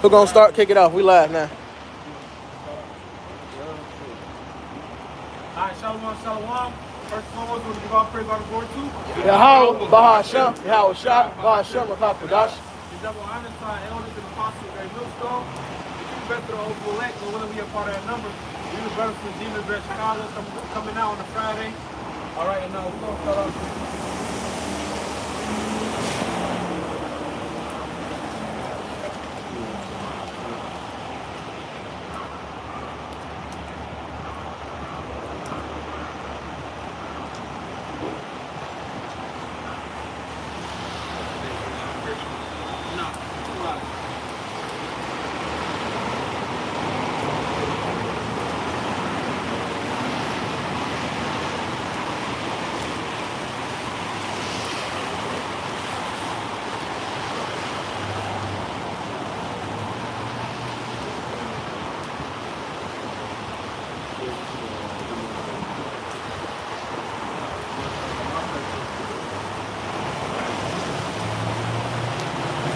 Who gonna start? Kick it off. We live now. Alright, shalom, shalom. First and foremost, we're going to give all praise, all the glory to Yahweh, Bahasham, Yahweh Shah, Bahasham, Makapadash. the double honor to our elders and apostles of Great Millstone. The best of the Old Elect, but whether we are part of that number, we the brothers from Demon Bread Chicago coming out on a Friday. Alright, and now we're going to start off.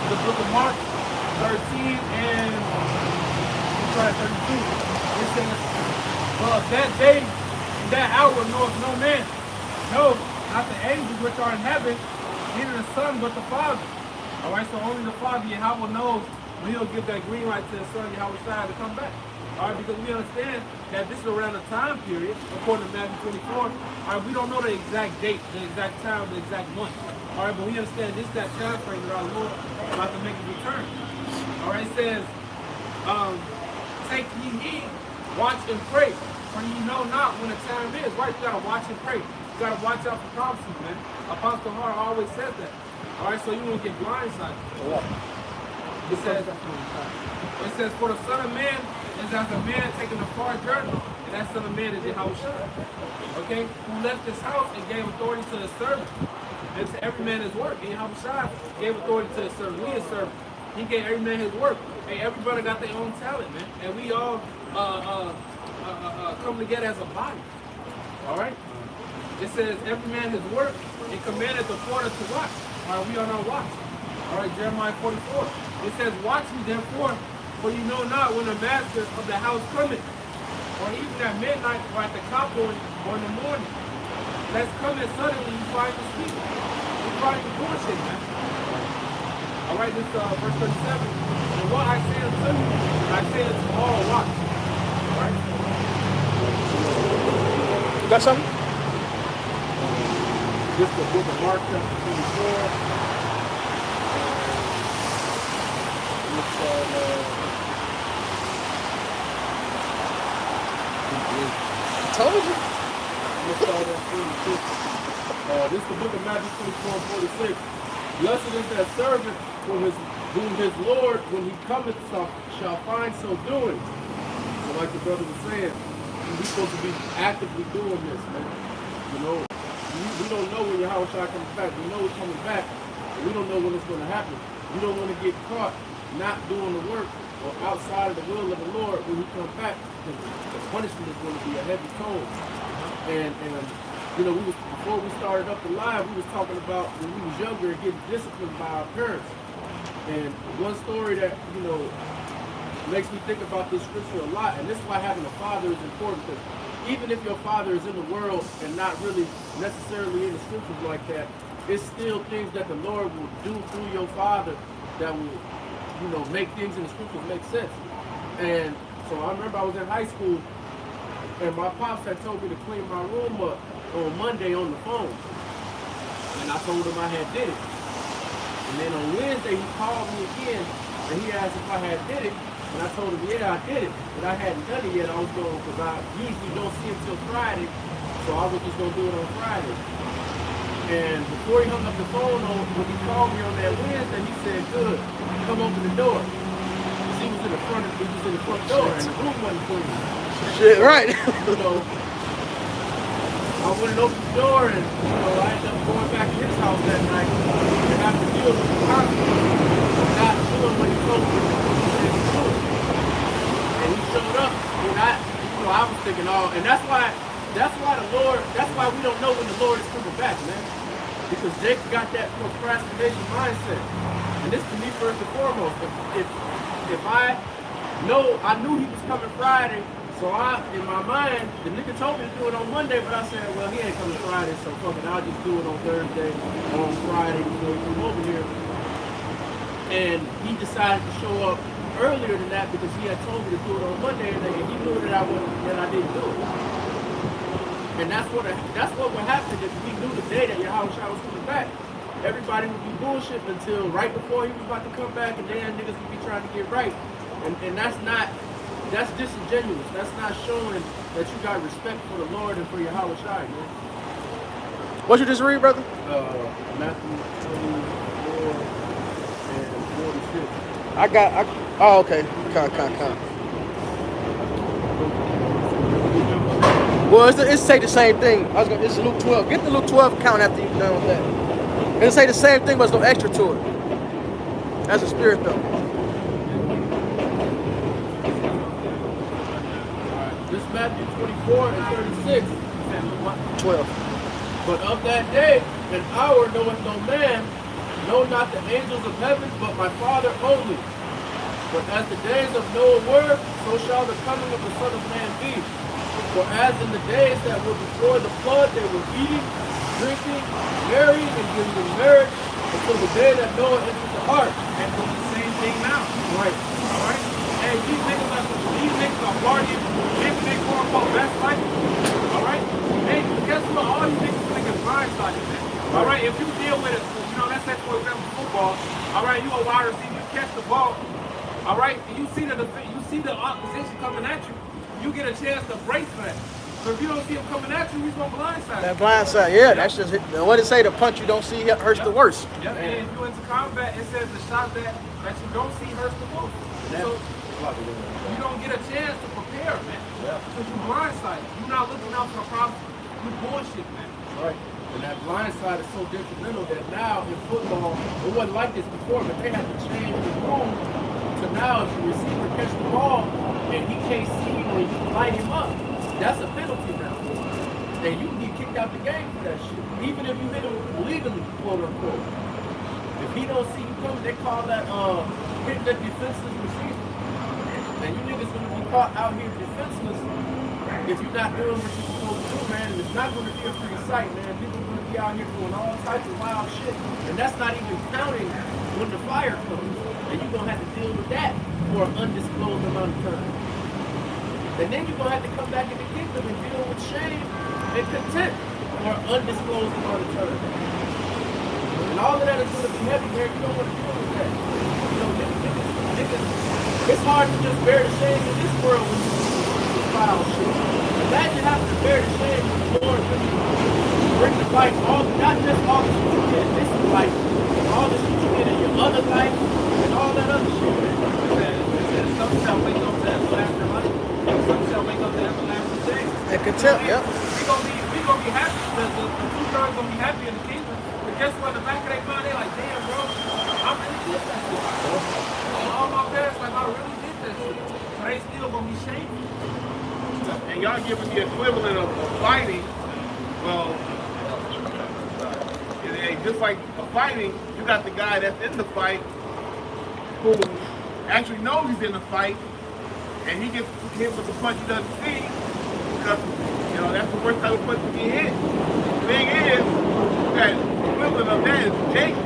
The book of Mark 13 and 32. It says, well, that day and that hour knoweth no man, no, not the angels which are in heaven, neither the Son, but the Father. Alright, so only the Father, Yahweh, knows when he'll give that green light to the Son, Yahweh Shai, to come back. Alright, because we understand that this is around the time period, according to Matthew 24. Alright, we don't know the exact date, the exact time, the exact month. Alright, but we understand this is that time frame that our Lord is about to make his return. Alright, it says, take ye heed, watch and pray, for ye know not when the time is. Right, you gotta watch and pray. You gotta watch out for prophecies, man. Apostle Hart always says that. Alright, so you won't get blindsided. It says, for the Son of Man is as a man taking a far journey, and that Son of Man is Yahushua. Okay? Who left his house and gave authority to his servant. And to every man his work. And Yahushua gave authority to his servant. We his servant. He gave every man his work. Hey, everybody got their own talent, man. And we all come together as a body. Alright? It says, every man his work, and commanded the porter to watch. Alright, we are on watch. Alright, Jeremiah 44. It says, watch me therefore, for you know not when the master of the house cometh, or even at midnight, or at the copper, or in the morning. Let's come and suddenly you find the sleep. You find the bullshit, man. Alright, this verse 37. And what I say unto you, I say unto all watch. Alright? You got something? This is the book of Mark, chapter 24. I told you. This is the book of Matthew 24 and 46. Blessed is that servant whom his Lord, when he cometh, shall find so doing. So like the brother was saying, we're supposed to be actively doing this, man. You know, we don't know when Yahweh Shai comes back. We know it's coming back, but we don't know when it's going to happen. We don't want to get caught not doing the work or outside of the will of the Lord when he comes back. The punishment is going to be a heavy toll. And you know, before we started up the live, we was talking about when we was younger and getting disciplined by our parents. And one story that, you know, makes me think about this scripture a lot, and this is why having a father is important, because even if your father is in the world and not really necessarily in the scriptures like that, it's still things that the Lord will do through your father that will, you know, make things in the scriptures make sense. And so I remember I was in high school, and my pops had told me to clean my room up on Monday on the phone. And I told him I had did it. And then on Wednesday, he called me again, and he asked if I had did it. And I told him, yeah, I did it. But I hadn't done it yet. I was going, because I usually don't see him till Friday. So I was just going to do it on Friday. And before he hung up the phone, when he called me on that Wednesday, he said, good, come open the door. He was in the front door, and the room wasn't clean. Shit, right. You know, I went and opened the door, and you know, I ended up going back to his house that night and have to deal with the consequences of not doing what he told me to do. And he showed up, and I was thinking, and that's why the Lord, that's why we don't know when the Lord is coming back, man. Because Jacob got that procrastination mindset. And this to me first and foremost, if if I knew he was coming Friday, so in my mind, the nigga told me to do it on Monday, but I said, well, he ain't coming Friday, so fuck it, I'll just do it on Thursday or on Friday before he come over here. And he decided to show up earlier than that because he had told me to do it on Monday, and he knew that I didn't do it. And that's what would happen if we knew the day that Yahushua was coming back. Everybody would be bullshitting until right before he was about to come back, and then niggas would be trying to get right. And that's disingenuous. That's not showing that you got respect for the Lord and for Yahushua, man. What you just read, brother? Matthew 24 and 46. Oh, okay. Con. Well, it's say the same thing. It's Luke 12. Get the Luke 12 count after you're done with that. It'll say the same thing, but there's no extra to it. That's a spirit, though. This is Matthew 24 and 36. 12. But of that day and hour knoweth no man, no not the angels of heaven, but my Father only. But as the days of Noah were, so shall the coming of the Son of Man be. For as in the days that were before the flood, they were eating, drinking, marrying, and giving in marriage, until the day that Noah entered the ark. And do the same thing now. Right. All right? And these niggas are partying, living their quote-unquote best life. All right? Hey, guess what? All these niggas thinking blindsided, man. All right? If you deal with it, let's say, for example, football. All right? You a wide receiver, you catch the ball. All right? And you see the opposition coming at you. You get a chance to brace for that. So if you don't see him coming at you, he's going to blindside. That blindside, yeah, that's just what it say. The punch you don't see hurts the worst. Yep. And if you into combat, it says the shot that you don't see hurts the most. So you don't get a chance to prepare, man. Because you blindsided. You're not looking out for the problem. You bullshit, man. Right. And that blind side is so detrimental that now in football, it wasn't like this before, but they have to change the rule to now if the receiver catch the ball and he can't see you and you light him up, that's a penalty now. And you can get kicked out the game for that shit. Even if you hit him legally, quote unquote. If he don't see you coming, they call that hitting the defenseless receiver. And you niggas gonna be caught out here defenseless if you're not doing what you're supposed to do, man. And it's not gonna be a pretty sight, man. People are gonna be out here doing all types of wild shit. And that's not even counting when the fire comes. And you're gonna have to deal with that for an undisclosed amount of time. And then you're gonna have to come back in the kingdom and deal with shame and contempt for an undisclosed amount of time. And all of that is gonna be heavy, man. You don't want to deal with that. Niggas, it's hard to just bear the shame in this world when you do foul shit. Imagine having to bear the shame when the Lord bring the life, not just all the shit you did in this life, but all the shit you did in your other life and all that other shit, man. Some shall wake up to everlasting life. Some shall wake up to everlasting day. And contempt, yep. We gonna be happy. The two-thirds gonna be happy in the kingdom. But guess what? In the back of their mind, they like, damn, bro, I really did that shit. All my parents like, I really did that shit. So they still gonna be shameful. And y'all giving the equivalent of fighting. Well, just like a fighting, you got the guy that's in the fight who actually knows he's in the fight, and he gets hit with the punch he doesn't see because that's the worst type of punch to get hit. The thing is, that equivalent of that is Jake.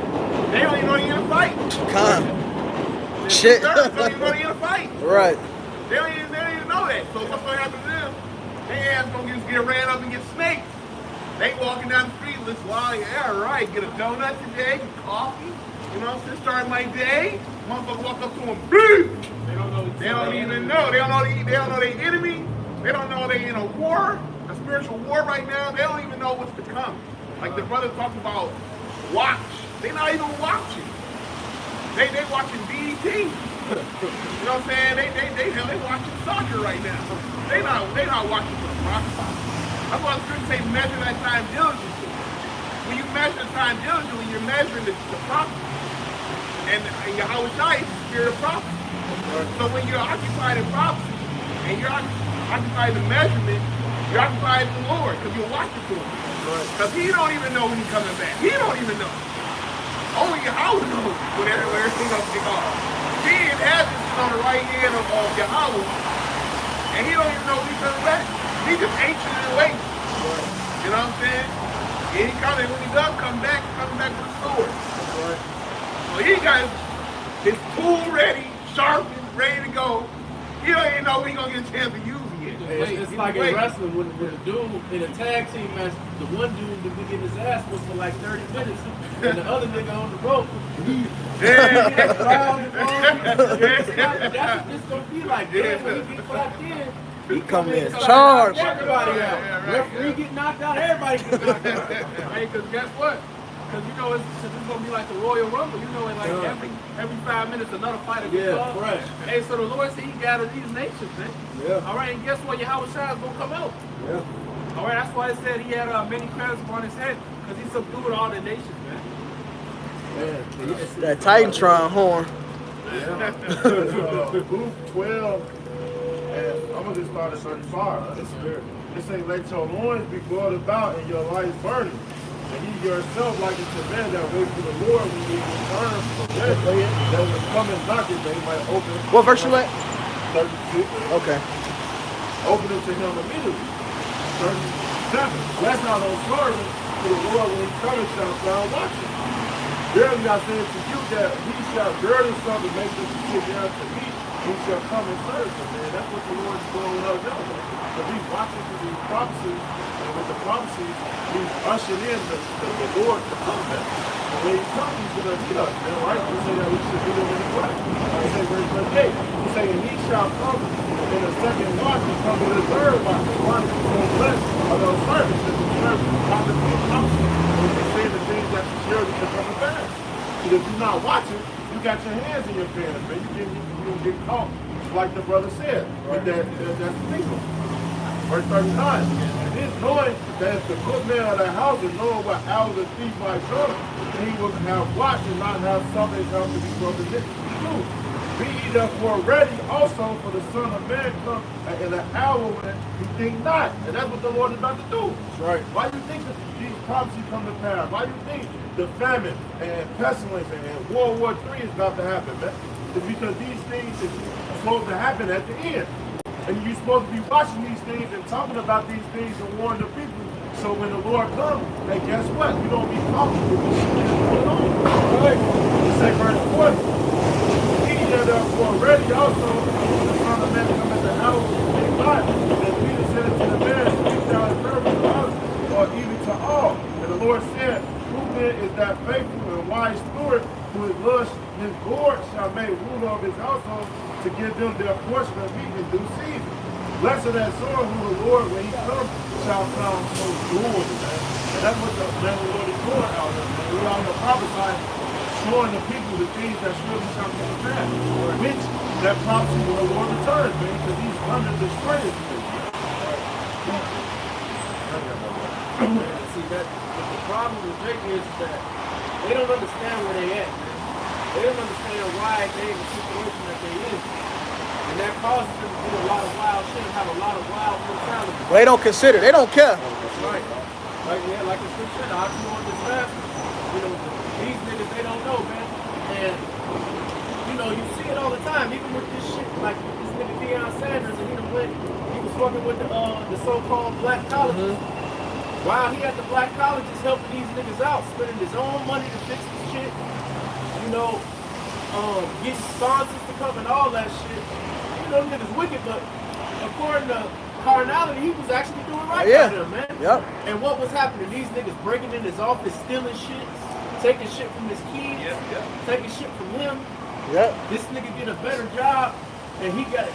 They don't even know you're in a fight. Shit. They don't even know you're in a fight. Right. They don't even know that. So what's going to happen to them? They ass going to just get ran up and get snaked. They walking down the street, listen, wow, yeah, right, get a donut today, get coffee, just start my day. Motherfucker walk up to them, boom! They don't even know. They don't know their enemy. They don't know they in a war, a spiritual war right now. They don't even know what's to come. Like the brother talked about watch. They not even watching. They watching BET. You know what I'm saying? They watching soccer right now. They not watching for the prophecy. That's why the scripture say measure that time diligently. When you measure the time diligently, you're measuring the prophecy. And Yahweh Shai is the spirit of prophecy. So when you're occupied in prophecy and you're occupied in measurement, you're occupied in the Lord because you're watching for him. Because he don't even know when he's coming back. He don't even know. Only Yahweh knows when everything else take off. He in heaven sitting on the right hand of Yahweh, and he don't even know when he's coming back. He just ancient and waiting. You know what I'm saying? And he coming, when he does come back, he's coming back with a sword. So he got his tool ready, sharpened, ready to go. He don't even know when he's going to get a chance to use it yet. It's like in wrestling when a dude in a tag team match, the one dude to be getting his ass was for like 30 minutes, and the other nigga on the rope, Yeah. that's what it's gonna be like. Then when he get clocked in, he Come in, start charge. knocking everybody out. Yeah, right. Referee get knocked out, everybody get knocked out. Hey, because guess what? Because you know it's going to be like the Royal Rumble. You know, in like every 5 minutes, another fighter gets up. fresh. Hey, so the Lord said he gathered these nations, man. Yeah. All right, and guess what? Yahweh Shai is going to come out. Yeah. All right, that's why it said he had many crowns upon his head, because he subdued all the nations, man. That Titantron horn. Luke 12, and I'm gonna just start at 35. It say, let your loins be brought about and your life burning. And ye yourself like unto men that wait for the Lord when he returns from judgment, that will come and knock it, that he might open. What verse you at? 36. Okay. Open it to him immediately. 37. Bless not those servants to the Lord when he cometh shall found watching. Verily I say unto you that he shall gird himself and make them to sit down to meat, he shall come and serve them, man. That's what the Lord is doing with us now. So he's watching for these prophecies, and with the prophecies, he's ushering in the Lord to come back. And when he comes, he's going to meet us, man, right? We say that we should do them in the way. He say verse 38, he say, and he shall come in the second watch and come in the third watch. One is so blessed are those servants that the servants not the big prophecy. When they say the things that the surely can come to pass. Because if you're not watching, you got your hands in your pants, man. You get caught, like the brother said, with that thinking. Verse 39. And this knowing that the good man of the house is knowing what hours the thief might come, and he will have watched and not have something come to be broken into. Be ye therefore ready also, for the Son of Man come in an hour when you think not. And that's what the Lord is about to do. That's right. Why do you think that these prophecies come to pass? Why do you think the famine and pestilence and World War III is about to happen, man? It's because these things is supposed to happen at the end. And you're supposed to be watching these things and talking about these things and warning the people. So when the Lord comes, hey, guess what? You don't be caught with this shit that's going on. Right? The second verse 40. Therefore ready also, the Son of Man come at the house and God, and Peter said to the man, speak thou in service to us, or even to all. And the Lord said, who then is that faithful and wise steward, who is lush his Lord shall make ruler of his household, to give them their portion of meat in due season. Blessed that son who the Lord, when he comes, shall found so doing, man. And that's what the Lord is doing out there, man. We all know prophesying, showing the people the things that surely shall come to pass, which that prophecy when the Lord returns, man, because he's under the strength. See, that the problem with Jake is that they don't understand where they at, man. They don't understand why they in the situation that they in. And that causes them to do a lot of wild shit and have a lot of wild mentality. Well, they don't consider. They don't care. That's right. Like the scripture said, I'll on this master. You know, these niggas, they don't know, man. And, you know, you see it all the time, even with this shit, like this nigga Deion Sanders, and he was fucking with the so-called black colleges. While he at the black colleges helping these niggas out, spending his own money to fix the shit, you know, getting sponsors to come and all that shit. You know, niggas wicked, but according to carnality, he was actually doing right by them, man. Yep. And what was happening? These niggas breaking in his office, stealing shit, taking shit from his kids, taking shit from him. Yep. This nigga get a better job, and he got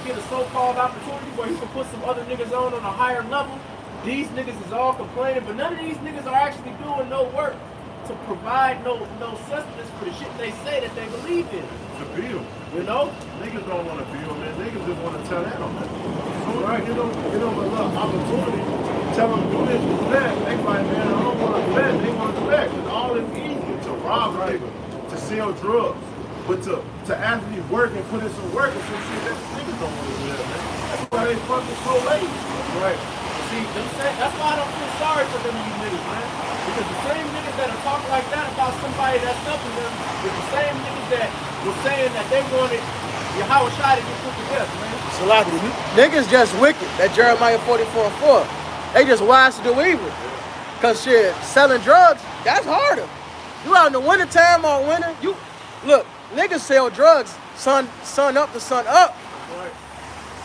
get a so-called opportunity where he can put some other niggas on a higher level. These niggas is all complaining, but none of these niggas are actually doing no work to provide no sustenance for the shit they say that they believe in. To build. You know? Niggas don't want to build, man. Niggas just want to tell them. So right, you know, a little opportunity, tell them do this, do that. They like, man, I don't want to bet. They want to bet. Because all it's easy to rob people, to sell drugs. But to actually work and put in some work and some shit that niggas don't want to do that, man. That's why they fucking so lazy. Right. See, that's why I don't feel sorry for them, you niggas, man. Because the same niggas that are talking like that about somebody that's helping them is the same niggas that were saying that they wanted Yahweh Shai didn't get put to death, man. Salaki, niggas just wicked. That Jeremiah 44:4. They just wise to do evil. Cause shit, selling drugs, that's harder. You out in the wintertime all winter, you look, niggas sell drugs sun up to sun up. Right.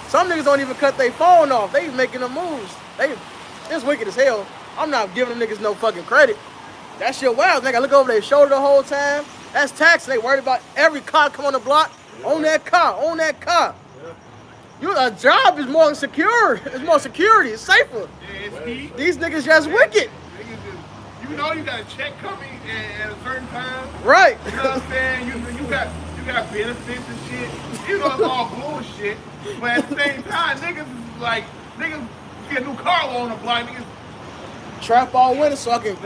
Some niggas don't even cut their phone off. They making the moves. It's wicked as hell. I'm not giving them niggas no fucking credit. That shit wild. Nigga look over their shoulder the whole time. That's tax. They worried about every car come on the block. Own that car. Own that car. A job is more secure. It's more security. It's safer. Yeah, it's heat. These niggas just wicked. Niggas just, you know you got a check coming at a certain time. Right. You know what I'm saying? You got benefits and shit. You know it's all bullshit. But at the same time, niggas is like get a new car on the block. Niggas Trap all winter so I can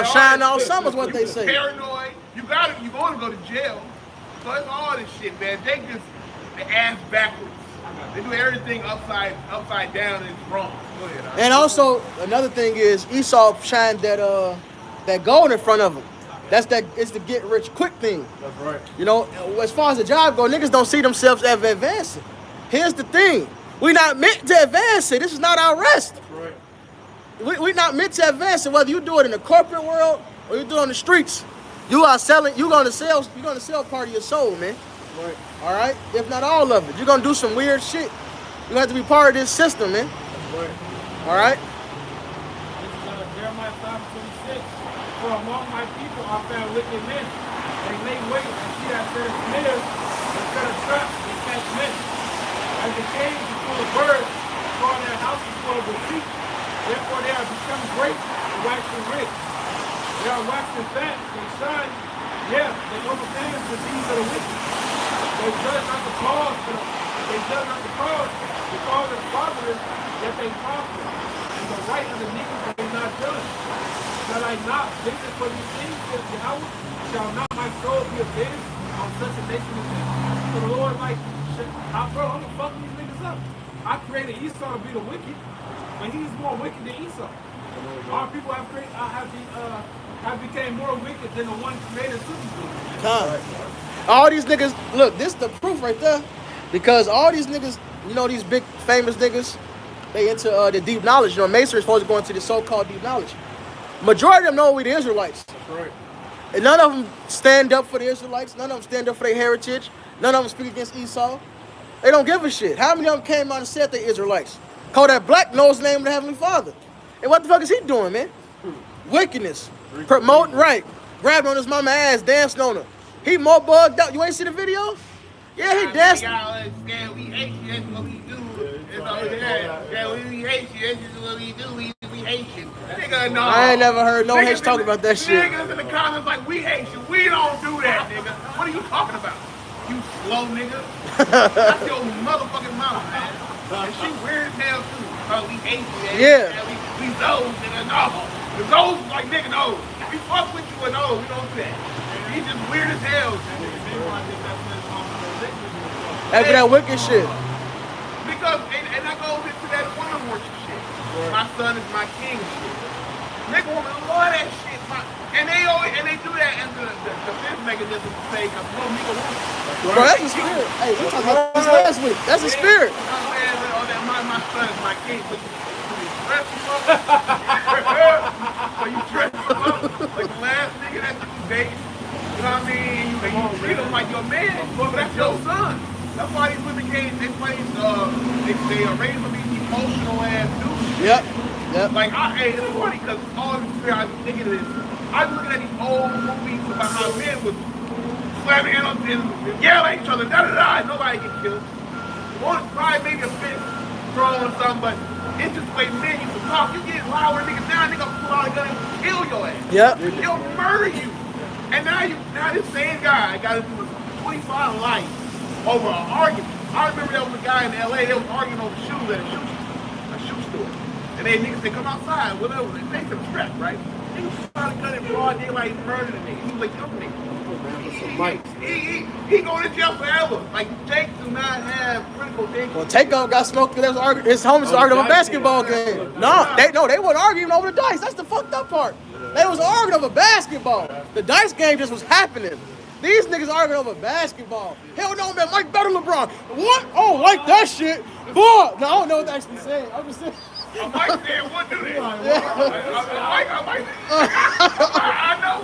shine all summer's what they say. Paranoid. You going to go to jail. So it's all this shit, man. They just ass backwards. They do everything upside down and it's wrong. Go ahead. And also another thing is Esau shined that gold in front of him. It's the get rich quick thing. That's right. You know, as far as the job go, niggas don't see themselves as advancing. Here's the thing. We not meant to advance it. This is not our rest. Right. We not meant to advance it, whether you do it in the corporate world or you do it on the streets. You're gonna sell part of your soul, man. Right. All right? If not all of it. You're gonna do some weird shit. You have to be part of this system, man. Right. All right? This is Jeremiah 5:26. For among my people I found wicked men. They lay wait and see that set of snares, and set of traps, and catch men. As the cage is full of birds, so are their houses full of deceit. Therefore they are become great and waxing rich. They are waxing fat, they shine. Yeah, they overcame the deeds of the wicked. They judge not the cause, because of the fatherless, yet they prosper. And the right of the needy they not judge. Shall I not visit for these things, says Yahweh? Shall not my soul be avenged on such a nation as this? So the Lord like, I'm gonna fuck these niggas up. I created Esau to be the wicked, but he's more wicked than Esau. Our people have became more wicked than the one created to be wicked. Time. All these niggas, look, this the proof right there. Because all these niggas, you know, these big famous niggas, they into the deep knowledge. You know, Masonry is supposed to go into the so-called deep knowledge. Majority of them know we the Israelites. That's right. And none of them stand up for the Israelites. None of them stand up for their heritage. None of them speak against Esau. They don't give a shit. How many of them came out and said they Israelites? Kodak Black knows the name of the Heavenly Father. And what the fuck is he doing, man? Wickedness. Promoting, right. Grabbing on his mama ass, dancing on her. He more bugged out. You ain't see the video? Yeah, he danced. Yeah, we hate you. That's what we do. Yeah, we hate you. That's what we do. We hate you. Nigga, no. I ain't never heard no H talk about that shit. Niggas in the comments like, we hate you. We don't do that, nigga. What are you talking about? You slow nigga. That's your motherfucking mouth, man. And she weird as hell, too. Oh, we hate you, man. Yeah. We those, nigga. No. The those like, nigga, no. We fuck with you and no. We don't do that. He's just weird as hell. After that wicked shit. Because, and that goes into that woman worship shit. My son is my king shit. Nigga woman love that shit. And they do that as the defense mechanism to say, because little nigga woman. Bro, that's a spirit. Hey, we talked about this last week. That's a spirit. My son is my king. So you dress him up. So you dress him up like the last nigga that you date. You know what I mean? You treat him like your man. But that's your son. That's why these women they raise them these emotional ass dudes. Yep. Like, hey, it's funny because all the spirit I was thinking of this. I was looking at these old movies about how men would slam hands and yell at each other, da-da-da, and nobody get killed. One probably maybe a fist thrown or something, but it's just the way men used to talk. You get louder, nigga, now nigga pull out a gun and kill your ass. Yep. He'll murder you. And now this same guy got into 25 life over an argument. I remember there was a guy in LA, they was arguing over shoes at a shoe store. And they niggas said, come outside, whatever. They make some threat, right? He was trying to cut in broad daylight and murder the nigga. He was like, young nigga. He going to jail forever. Like, Jake do not have critical thinking. Well, Takeoff got smoked because his homies was arguing over a basketball game. They weren't arguing over the dice. That's the fucked up part. They was arguing over basketball. The dice game just was happening. These niggas arguing over basketball. Hell no, man. Mike better than LeBron. What? Oh, like that shit. Boy. No, I don't know what they're actually saying. I'm just saying. I might say what do this. I know.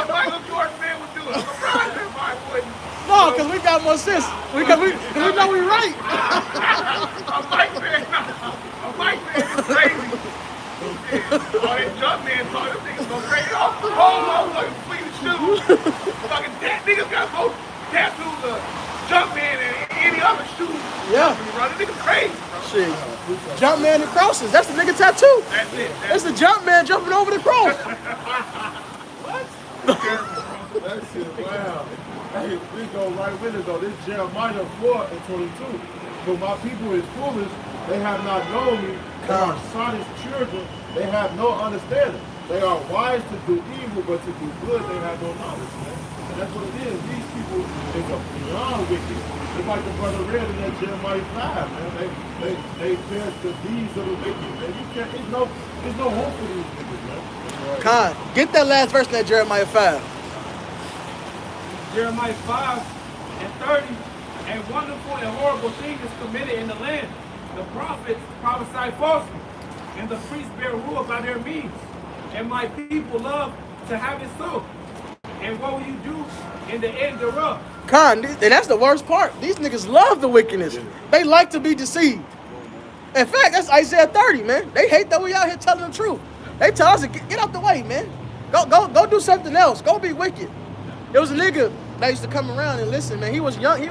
Michael Jordan man would do it. LeBron said Mike wouldn't. No, because we got more sense. We know we right. A Mike man is crazy. All that jump man talk, them niggas go crazy. Oh, fucking fleet of shoes. Fucking niggas got more tattoos of jump man than any other shoes. Yeah. Running niggas crazy, bro. Shit. Jump man and crosses. That's the nigga tattoo. That's it. That's the jump man jumping over the cross. That shit, wow. Hey, we go right with it though. This Jeremiah 4:22. For my people is foolish, they have not known me. They are son's children, they have no understanding. They are wise to do evil, but to do good, they have no knowledge, man. And that's what it is. These people is beyond wicked. It's like the brother read in that Jeremiah 5, man. They bear the deeds of the wicked, man. You can't, there's no hope for these niggas, man. Con, get that last verse in that Jeremiah 5. Jeremiah 5:30, a wonderful and horrible thing is committed in the land. The prophets prophesy falsely, and the priests bear rule by their means. And my people love to have it so. And what will you do in the end thereof? Con, and that's the worst part. These niggas love the wickedness. They like to be deceived. In fact, that's Isaiah 30, man. They hate that we out here telling the truth. They tell us to get out the way, man. Go do something else. Go be wicked. There was a nigga that used to come around and listen, man. He was young. He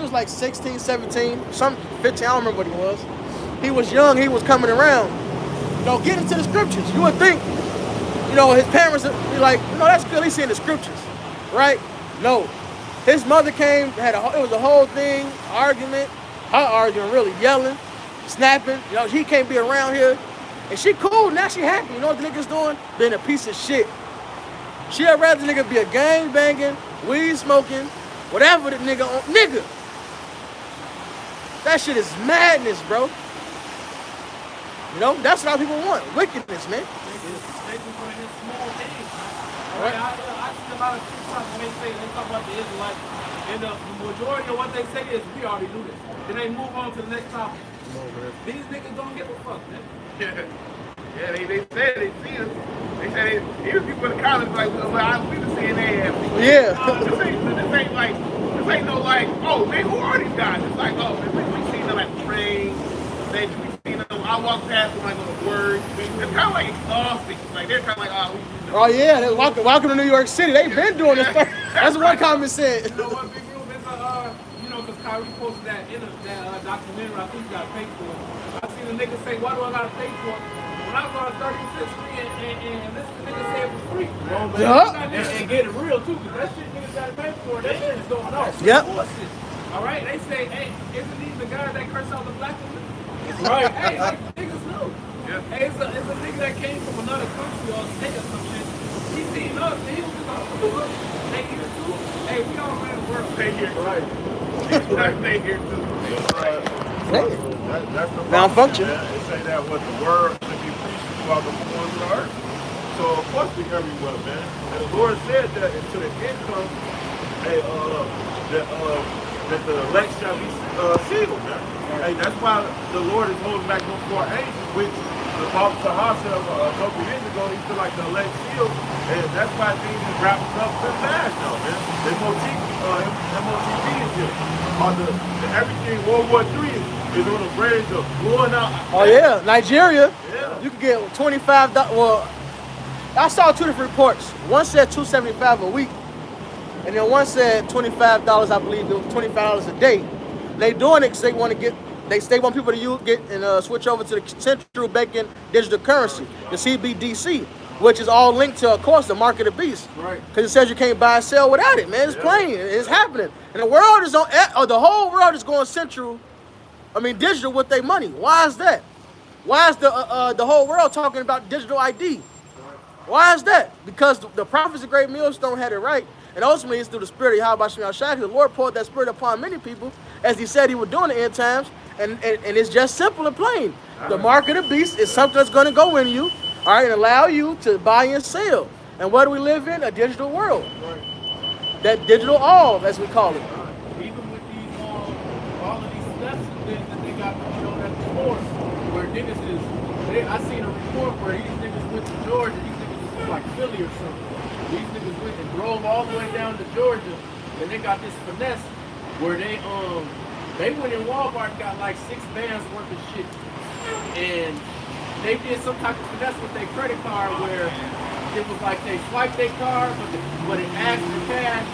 was like 16, 17, 15, I don't remember what he was. He was young, he was coming around. Get into the scriptures. You would think, his parents would be like, that's good, he's seeing the scriptures, right? No. His mother came, it was a whole thing, argument, her arguing, really yelling, snapping. He can't be around here. And she cool, now she happy. You know what the nigga's doing? Being a piece of shit. She'd rather the nigga be a gang banging, weed smoking, whatever the nigga on. Nigga! That shit is madness, bro. That's what our people want. Wickedness, man. They do for this small thing. Right? I see a lot of TikTok when they talk about the Israelites, and the majority of what they say is, we already do this. Then they move on to the next topic. These niggas don't give a fuck, man. Yeah, they said they see us. They said even people in the comments like, well, we been seeing they ass. Yeah. This ain't no like, oh man, who are these guys? It's like, oh, we seen them at the train. We seen them. I walk past them like on the word. It's kind of like exhausting. Like they're kind of like, oh yeah, they welcome to New York City. They've been doing this. That's what one comment said. You know what, Big Room is because Kyrie posted that documentary. I think you got to pay for it. I seen a nigga say, why do I got to pay for it? When I was on 35th Street and this nigga say it for free. And get it real too, because that shit niggas got to pay for it. That shit is going off. Yep. All right, they say, hey, isn't these the guys that curse out the black women? Right. Hey, like niggas know. Yeah. Hey, it's a nigga that came from another country or state or some shit. He seen us, and he was just like, they here too. Hey, we all around the world. They here, right? They here too. That's the malfunction. They say that what the word should be preached throughout the corners of the earth. So of course we everywhere, man. And the Lord said that until the end comes, that the elect shall be sealed, man. Hey, that's why the Lord is holding back those 4 angels, which the Prophet Sahar said a couple years ago, he feel like the elect sealed, and that's why things is wrapping up so fast now, man. The MOTV is here. Everything World War III is on the verge of blowing out. Oh yeah, Nigeria. Yeah. You could get $25. Well, I saw 2 different reports. One said $275 a week, and then one said $25. I believe $25 a day. They doing it because they want to get. They want people to get and switch over to the central banking digital currency, the CBDC, which is all linked to, of course, the mark of the beast. Right. Because it says you can't buy and sell without it, man. It's plain. It's happening. And the world is the whole world is going digital with their money. Why is that? Why is the whole world talking about digital ID? Why is that? Because the prophets of Great Millstone had it right. And ultimately, it's through the spirit of Yahweh Shem Yahshua. The Lord poured that spirit upon many people, as he said he would do in the end times. And it's just simple and plain. The mark of the beast is something that's going to go in you, all right, and allow you to buy and sell. And what do we live in? A digital world. that digital all, as we call it. Even with these, all of these steps and things that they got going on at the store, where niggas is, I seen a report where these niggas went to Georgia, these niggas was like Philly or something. These niggas went and drove all the way down to Georgia, and they got this finesse where they went in Walmart and got like 6 bands worth of shit, and they did some type of finesse with their credit card where it was like they swiped their card, but it asked for cash,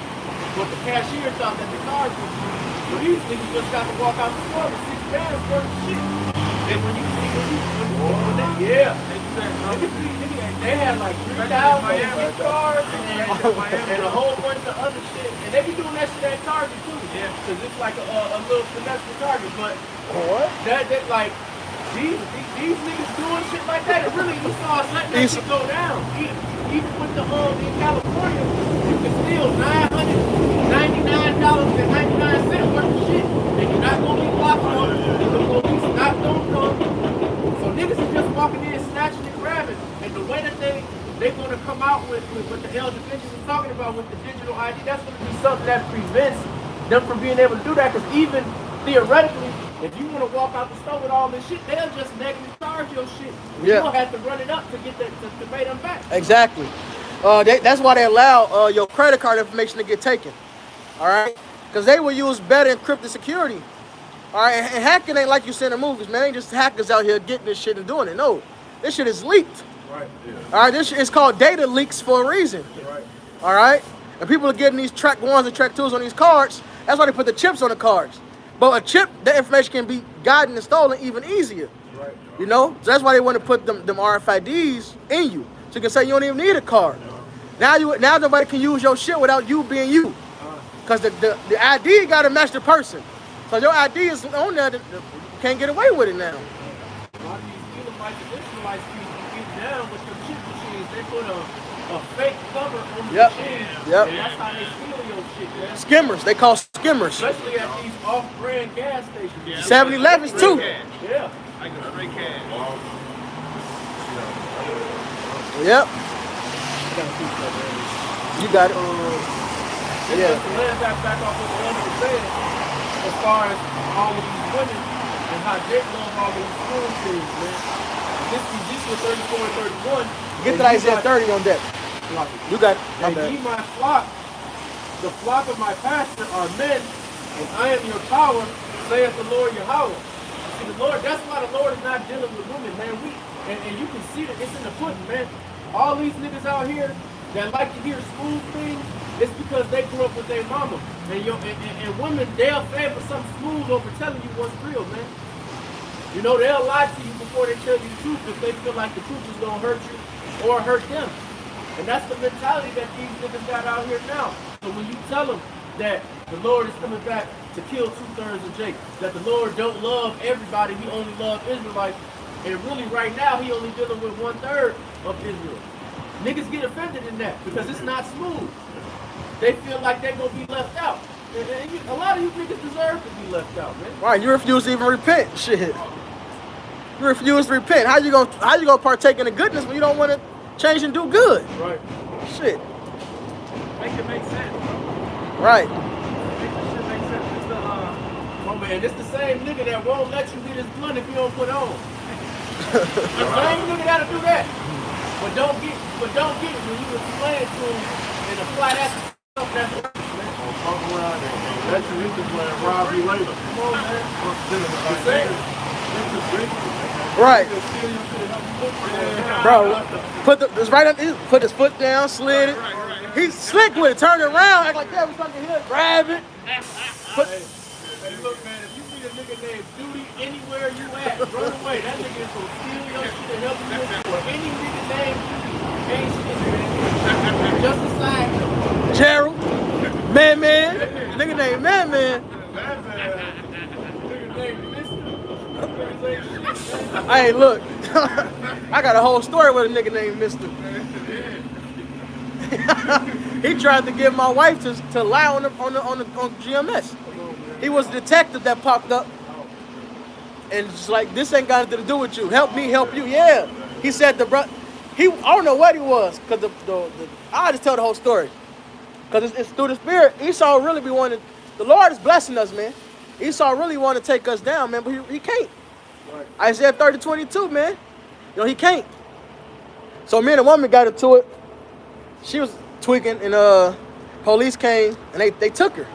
but the cashier thought that the card was free. So these niggas just got to walk out the store with 6 bands worth of shit. And when you see, they had like 3,000 gift cards and a whole bunch of other shit. And they be doing that shit at Target too. Yeah. Cause it's like a little finesse for Target. But What? that like these niggas doing shit like that, it really, you saw us letting that shit go down. Even with the in California, you can steal $999.99 worth of shit, and you're not gonna be locked up, and the police not gonna come. So niggas are just walking in, snatching and grabbing, and the way that they're gonna come out with what the Elder Benjamin was talking about with the digital ID, that's gonna be something that prevents them from being able to do that. Because even theoretically, if you want to walk out the store with all this shit, they'll just negative charge your shit. You don't have to run it up to get that to pay them back. Exactly. That's why they allow your credit card information to get taken. All right, because they will use better encrypted security. All right, and hacking ain't like you see in the movies, man. Ain't just hackers out here getting this shit and doing it. No, this shit is leaked. Right. Yeah. All right, this shit is called data leaks for a reason. Right. All right, and people are getting these track 1s and track 2s on these cards. That's why they put the chips on the cards. But a chip, that information can be gotten and stolen even easier. Right. You know, so that's why they want to put them RFIDs in you, so you can say you don't even need a card. Now nobody can use your shit without you being you, because the ID got to match the person. So your ID is on there, you can't get away with it now. A lot of these Edomites and Israelites get down with the chip machines. They put a fake cover on the machine, and that's how they steal your shit, man. Skimmers, they call skimmers. Especially at these off-brand gas stations. Yeah. 7-Elevens too. Yeah. I get straight cash. Yep. You got it. Just to land back off what the other was saying, as far as all of these women and how Jake loves all of these school things, man. This is Ezekiel 34 and 31. Get to Isaiah 30 on that. You got it. My And bad. ye my flock, the flock of my pasture are men, and I am your power, saith the Lord Yahweh. See, the Lord, that's why the Lord is not dealing with women, man. And you can see that it's in the pudding, man. All these niggas out here that like to hear smooth things, it's because they grew up with their mama. And women, they'll favor something smooth over telling you what's real, man. You know, they'll lie to you before they tell you the truth if they feel like the truth is gonna hurt you or hurt them. And that's the mentality that these niggas got out here now. So when you tell them that the Lord is coming back to kill 2/3 of Jacob, that the Lord don't love everybody, he only loves Israelites, and really right now he only dealing with 1/3 of Israel. Niggas get offended in that because it's not smooth. They feel like they're gonna be left out. And a lot of you niggas deserve to be left out, man. Right, you refuse to even repent. Shit. You refuse to repent. How you gonna partake in the goodness when you don't want to change and do good? Right. Shit. Make it make sense. Right. Make this shit make sense. It's the, Oh man, it's the same nigga that won't let you get his blunt if you don't put on. The same nigga that'll do that. But don't get it when you explain it to him and apply that stuff that's right, man. Fuck around and let you hit the plan, rob you later. Come on, man. Right. Bro, put his foot down, slid it. He's slick with it, turn it around, act like that was something here, grab it. Hey, look, man, if you see a nigga named Duty anywhere you at, run away. That nigga is gonna steal your shit and help you look for any nigga named Duty. Ain't shit, man. Just a side note. Gerald, Man. Nigga named Man. Nigga named Mr. Hey, look, I got a whole story with a nigga named Mister. He tried to get my wife to lie on GMS. He was a detective that popped up, and just like, this ain't got anything to do with you. Help me, help you. Yeah. He said I don't know what he was, cause I just tell the whole story. Because it's through the Spirit. Esau really be wanting, the Lord is blessing us, man. Esau really want to take us down, man, but he can't. Right. Isaiah 30:22, man. You know, he can't. So me and a woman got into it. She was tweaking, and police came, and they took her.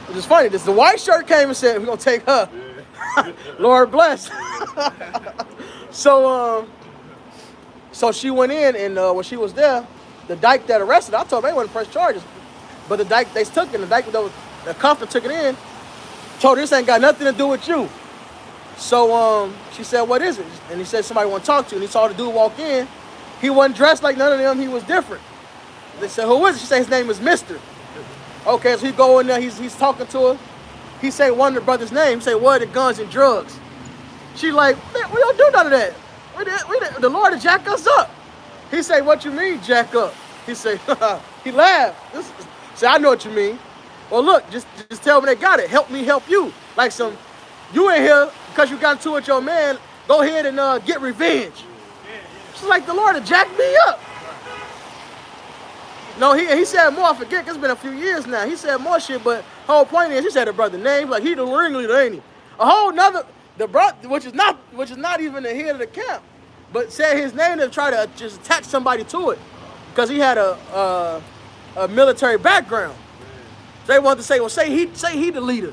Which is funny. The white shirt came and said, we're going to take her. Yeah. Lord bless. So she went in, and when she was there, the dyke that arrested her, I told her they wouldn't press charges. But the dyke, they took it, and the dyke that was the cuff that took it in, told her this ain't got nothing to do with you. So she said, what is it? And he said, somebody want to talk to you. And he saw the dude walk in. He wasn't dressed like none of them. He was different. They said, who is it? She said, his name is Mr. Okay, so he go in there. He's talking to her. He say one of the brother's name. He say, what are the guns and drugs? She like, man, we don't do none of that. The Lord will jack us up. He say, what you mean jack up? He say, he laughed. Say, I know what you mean. Well, look, just tell me they got it. Help me help you. Like you in here because you got into it with your man. Go ahead and get revenge. She's like, the Lord will jack me up. No, he said more. I forget. It's been a few years now. He said more shit, but whole point is he said the brother name like he the ringleader, ain't he? A whole nother the brother, which is not even the head of the camp, but said his name to try to just attach somebody to it because he had a military background. So they wanted to say, well, say he the leader.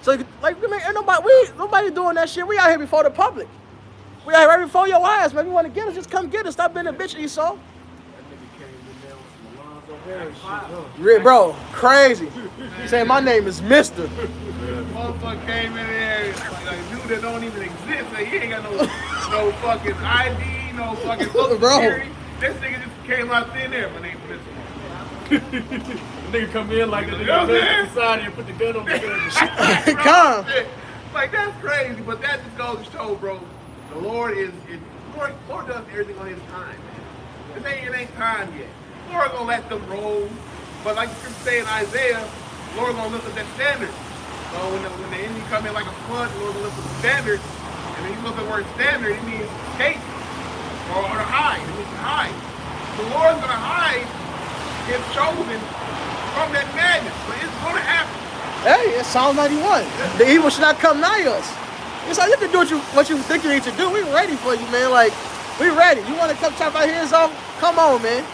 So like, man, ain't nobody doing that shit. We out here before the public. We out here right before your eyes, man. You want to get us? Just come get us. Stop being a bitch, Esau. Bro, crazy. He said my name is Mr. Motherfucker came in there like a dude that don't even exist. Like, he ain't got no fucking ID, no fucking social security. This nigga just came out thin there. My name's Mr. Nigga come in like the nigga society and put the gun on the gun. Come. Like, that's crazy, but that just goes to show, bro. The Lord Lord does everything on his time, man. It ain't time yet. The Lord gonna let them roll. But like the scripture say in Isaiah, the Lord gonna lift up that standard. So when the enemy come in like a flood, the Lord will lift up the standard. And when you look at the word standard, it means escape or to hide. It means to hide. The Lord's gonna hide his chosen from that madness. But it's gonna happen. Hey, it's Psalm 91. The evil should not come nigh us. It's like you can do what you think you need to do. We ready for you, man. Like, we ready. You want to come chop our heads off? Come on, man.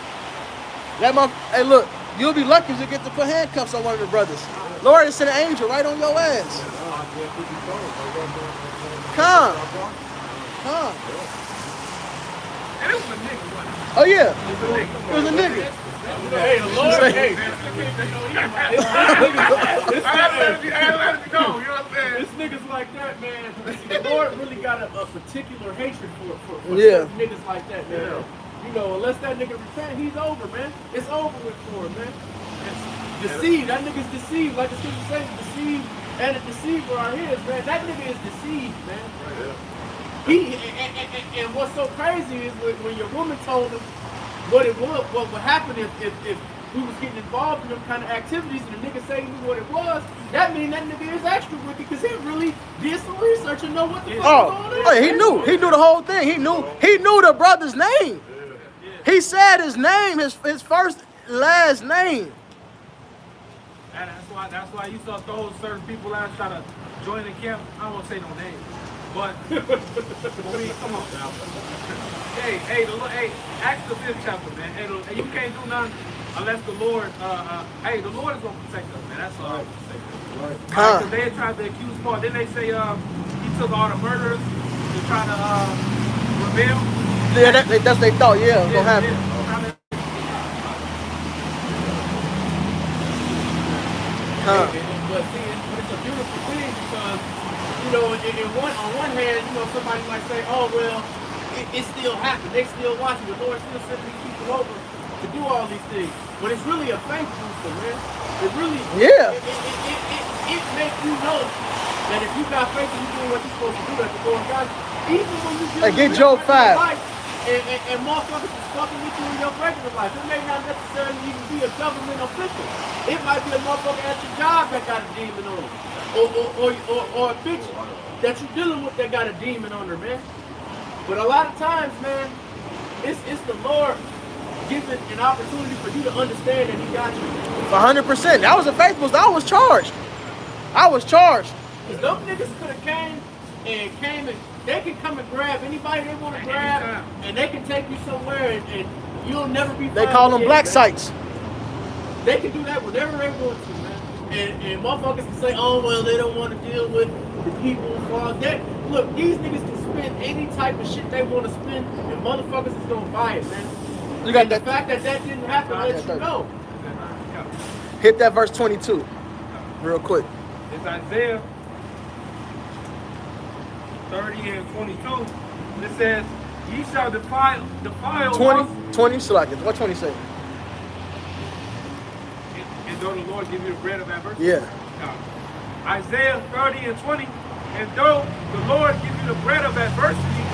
Hey, look, you'll be lucky if you get to put handcuffs on one of the brothers. Lord, it's an angel right on your ass. Come. And it was a nigga, wasn't it? Oh, yeah. It was a nigga. Hey, the Lord, hey. This niggas like that, man. The Lord really got a particular hatred for certain niggas like that, man. Yeah. You know, unless that nigga repent, he's over, man. It's over with for him, man. It's deceived. That nigga's deceived. Like the scripture says, deceived and a deceiver are his, man. That nigga is deceived, man. Yeah. And what's so crazy is when your woman told him what would happen if we was getting involved in them kind of activities and the nigga say he knew what it was, that means that nigga is extra wicked because he really did some research and know what the fuck was going on. Oh, he knew the whole thing. He knew the brother's name. He said his name, his first, last name. That's why you saw those certain people out try to join the camp. I don't want to say no names, but come on now. Hey, Acts the 5th chapter, man. Hey, you can't do nothing unless the Lord. The Lord is gonna protect us, man. That's all I'm gonna say. Because they tried to accuse Paul. Then they say he took all the murderers to try to rebel. Yeah, that's they thought. Yeah, it's gonna happen. But it's a beautiful thing because, you know, on one hand, you know, somebody might say, oh, well, it still happened. They still watching. The Lord still sending these people over to do all these things. But it's really a faith booster, man. It really, it makes you know that if you got faith and you're doing what you're supposed to do, that the Lord got you. Even when you get Job 5. And motherfuckers is fucking with you in your regular life. It may not necessarily even be a government official. It might be a motherfucker at your job that got a demon on them. Or a bitch that you're dealing with that got a demon on her, man. But a lot of times, man, it's the Lord given an opportunity for you to understand that he got you. 100%. That was a faith boost. I was charged. I was charged. Because those niggas could have came and they can come and grab anybody they want to grab, and they can take you somewhere and you'll never be. They call them black sites. They can do that whenever they want to, man. And motherfuckers can say, oh well, they don't want to deal with the people for that. Look, these niggas can spend any type of shit they want to spend, and motherfuckers is gonna buy it, man. You got and that. the fact that didn't happen lets you know. Hit that verse 22 real quick. It's Isaiah 30 and 22. It says, ye shall defile 20, select it. What 20 say? And though the Lord give you the bread of adversity. Yeah. Isaiah 30 and 20. And though the Lord give you the bread of adversity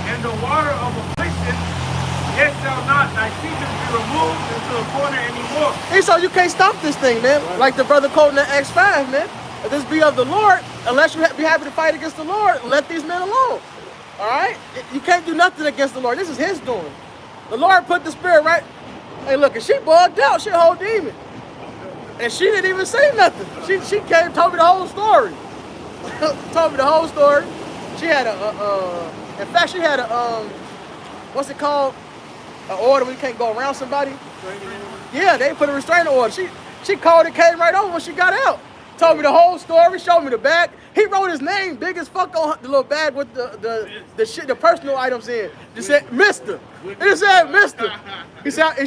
and the water of affliction, yet shall not thy season be removed into a corner anymore. And so you can't stop this thing, man. Right. Like the brother quoting in Acts 5, man. If this be of the Lord, unless you be happy to fight against the Lord, let these men alone. All right? You can't do nothing against the Lord. This is his doing. The Lord put the spirit right. Hey, look, and she bugged out. She a whole demon. And she didn't even say nothing. She came, told me the whole story. Told me the whole story. She had in fact, she had what's it called? An order where you can't go around somebody. Yeah, they put a restraining order. She called it, came right over when she got out. Told me the whole story, showed me the bag. He wrote his name big as fuck on the little bag with the shit, the personal items in. Just said Mister. It just said Mister. He said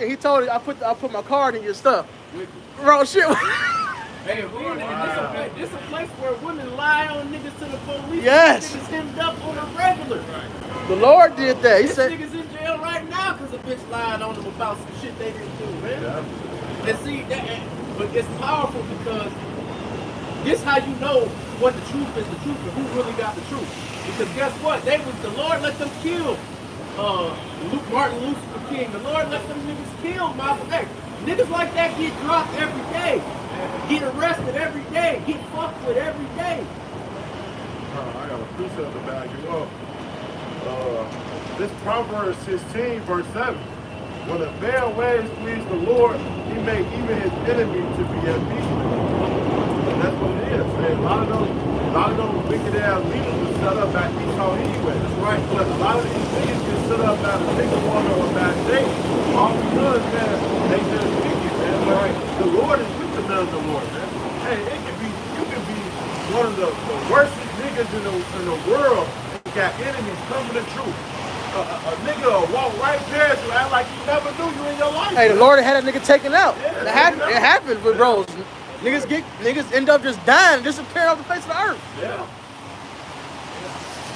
he told her I put my card in your stuff. Wrong shit. Hey, this a place where women lie on niggas to the police. Yes. Niggas hemmed up on a regular. The Lord did that. He this said niggas in jail right now because a bitch lied on them about some shit they didn't do, man. Yeah. And see but it's powerful because this how you know what the truth is the truth and who really got the truth. Because guess what? The Lord let them kill Martin Luther King. The Lord let them niggas kill Malcolm X. Niggas like that get dropped every day. Get arrested every day. Get fucked with every day. I got a precept to back you up. This Proverbs 16, verse 7. When a man ways please the Lord, he make even his enemy to be at peace with him. And that's what it is. Man, a lot of those wicked ass leaders were set up at Esau anyway. That's right. But a lot of these niggas get set up at a nigga one or a bad day. All because, man, they just wicked, man. Right. The Lord is with the men of the Lord, man. Hey, you can be one of the worst niggas in the world and got enemies coming to truth. A nigga will walk right past you, act like he never knew you in your life. Hey, the Lord had that nigga taken out. Yeah, It happened with bros. Niggas end up just dying and disappearing off the face of the earth. Yeah.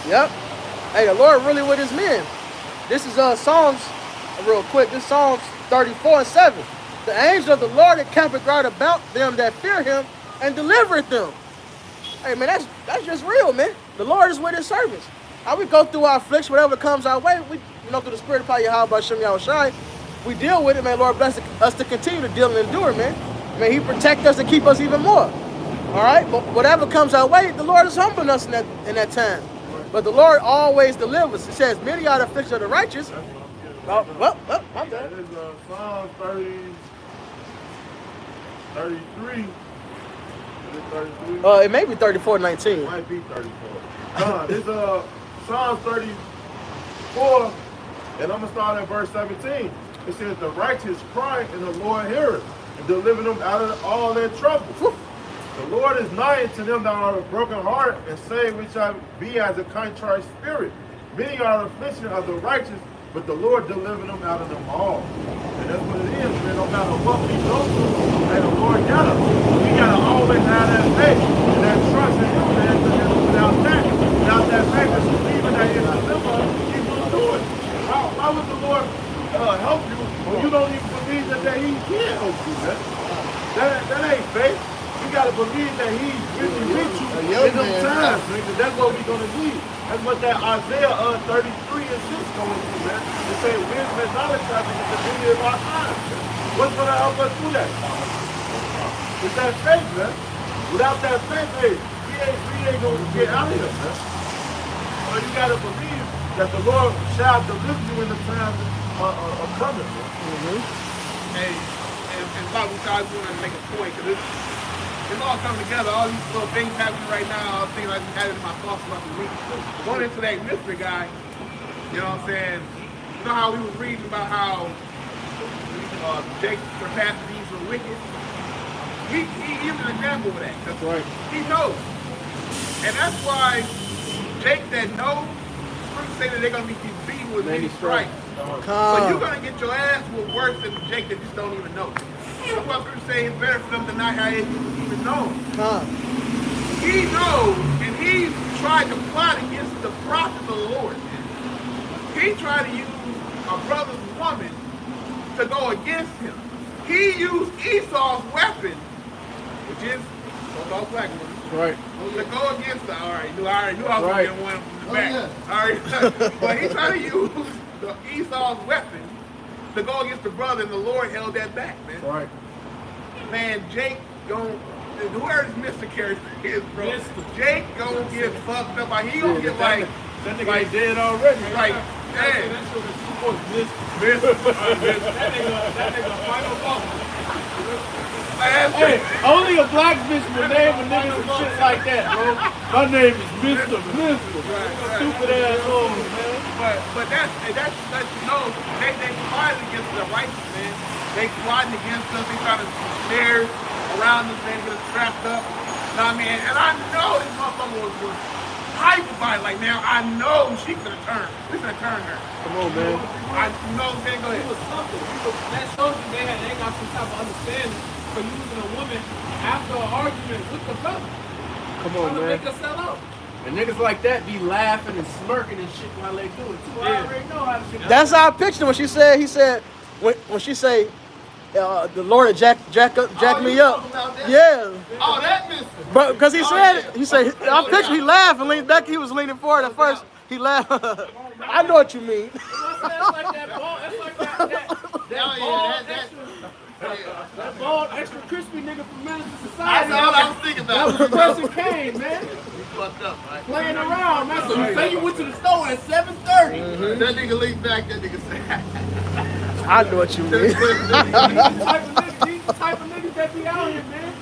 Yep. Hey, the Lord really with his men. This is Psalms, real quick. This Psalms 34 and 7. The angel of the Lord encampeth round about them that fear him and delivereth them. Hey, man, that's just real, man. The Lord is with his servants. How we go through our affliction, whatever comes our way, through the spirit of power, Yahweh Shem Yahushai, we deal with it, man. Lord bless us to continue to deal and endure, man. May he protect us and keep us even more. All right? But whatever comes our way, the Lord is humbling us in that time. But the Lord always delivers. It says, many are the afflictions of the righteous. I'm done. That is Psalm 33. Is it 33? It may be 34:19. It might be 34. This Psalm 34, and I'm going to start at verse 17. It says, the righteous cry, and the Lord heareth, and deliver them out of all their troubles. The Lord is nigh to them that are of broken heart, and save which shall be as a contrite spirit. Many are affliction of the righteous, but the Lord deliver them out of them all. And that's what it is, man. No matter what we go through, and the Lord got us. We got to always have that faith and that trust in him, man. Without that faith, it's believing that he'll deliver us, he will do it. Why would the Lord help you when you don't even believe that he can help you, man? That ain't faith. You gotta believe that he's really with you in them times, man. That's what we're gonna need. That's what that Isaiah 33 and 6 going to, man. It say wisdom and knowledge have been the beginning of our time. What's gonna help us do that? It's that faith, man. Without that faith, hey, we ain't gonna get out of here, man. So you gotta believe that the Lord shall deliver you in the time coming. And Bob, we thought we wanted to make a point because it's all coming together. All these little things happening right now. All the things I've been having in my thoughts about the week. Going into that mystery guy, you know what I'm saying? You know how we was reading about how Jake surpassed these were wicked? He used an example of that. That's right. He knows. And that's why Jake said no. Scripture say that they're going to be beaten with many stripes. So you're going to get your ass whooped worse than Jake that just don't even know. That's why Scripture say it's better for them to not have it even known. He knows, and he tried to plot against the prophets of the Lord. He tried to use a brother's woman to go against him. He used Esau's weapon, which is so-called black woman, Right. to go against her. I already knew I was going to get one from the back. Alright, but he tried to use Esau's weapon to go against the brother, and the Lord held that back, man. Right. Man, Jake gon' whoever this Mr. character is, bro. Jake gon' get fucked up. He gon' get like That nigga ain't dead already. like That hey, shit is super bliss. That nigga final boss. Hey, only a black bitch would name a nigga some shit like that, bro. My name is Mr. Mister. Stupid asshole, man. But that's you know they plotting against the righteous, man. They plotting against us. They trying to snare around us, man, get us trapped up. You know what I mean? And I know this motherfucker was hyped by it. Like, now I know she's gonna turn. We're gonna turn her. Come on, man. I know, man. Go It ahead. was something. That shows you they got some type of understanding for using a woman after an argument with the brother. Come Trying on, to man. make her sell out. And niggas like that be laughing and smirking and shit while they do it too. I already know how to shit. That's how I pictured when she said, he said, when she say, the Lord jack me up. Yeah. Oh, that mister. But because he said, I picture he laughed and leaned back. He was leaning forward at first. He laughed. I know what you mean. It's like that ball. It's like that bald, extra crispy nigga from Menace to Society. That's all I was thinking That was about. Professor Kane, man. You fucked up, right? Playing around, man. So you say you went to the store at 7:30. That nigga leaned back. That nigga said. I know what you mean. These the type of niggas that be out here, man.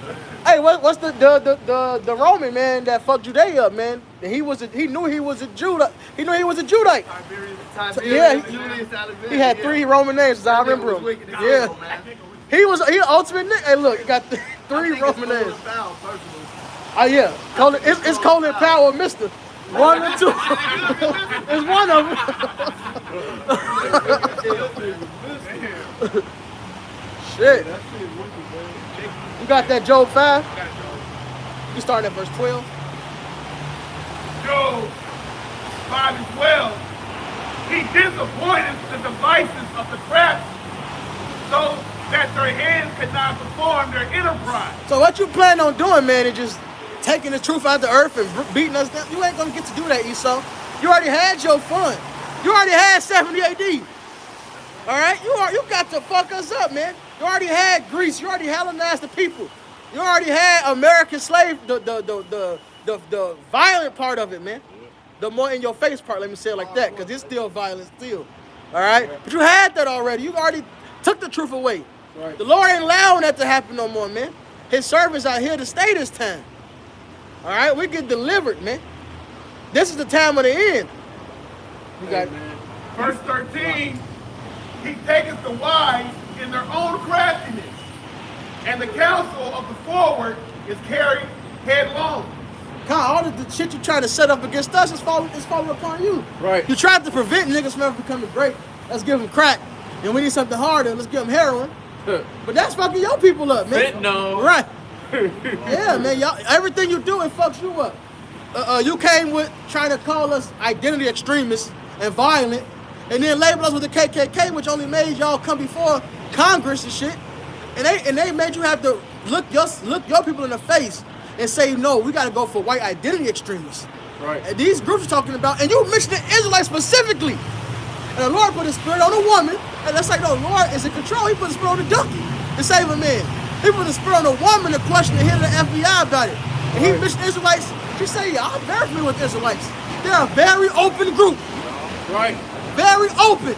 Hey, what's the Roman man that fucked Judea up, man? He knew he was a Judah. He knew he was a Judite. He had 3 Roman names, as I remember him. Yeah. He ultimate nigga. Hey, look, he got 3 Roman names. Oh yeah, it's Colin Powell, Mister. 1 or 2. It's one of them. Shit. You got that Job 5? You start at verse 12. Job 5 and 12. He disappointed the devices of the crafty, so that their hands could not perform their enterprise. So what you plan on doing, man, is just taking the truth out of the earth and beating us down? You ain't gonna get to do that, Esau. You already had your fun. You already had 70 AD. All right? You got to fuck us up, man. You already had Greece. You already Hellenized the people. You already had American slave, the violent part of it, man. The more in your face part, let me say it like that, because it's still violent still. All right? But you had that already. You already took the truth away. Right. The Lord ain't allowing that to happen no more, man. His servants are here to stay this time. All right? We get delivered, man. This is the time of the end. You got Verse 13, he taketh the wise in their own craftiness, and the counsel of the forward is carried headlong. all the shit you trying to set up against us is falling upon you. Right. You tried to prevent niggas from ever becoming great. Let's give them crack. And we need something harder. Let's give them heroin. But that's fucking your people up, man. Fentanyl. Right. Yeah, man. Y'all, everything you do, it fucks you up. You came with trying to call us identity extremists and violent, and then label us with the KKK, which only made y'all come before Congress and shit. And they made you have to look your people in the face and say, no, we got to go for white identity extremists. Right. And these groups are talking about, and you mentioned the Israelites specifically. And the Lord put his spirit on a woman, and that's like, no, the Lord is in control. He put his spirit on a donkey to save a man. He put his spirit on a woman to question the head of the FBI about it. And he mentioned the Israelites. She said, yeah, I'm very familiar with Israelites. They're a very open group. Right. Very open.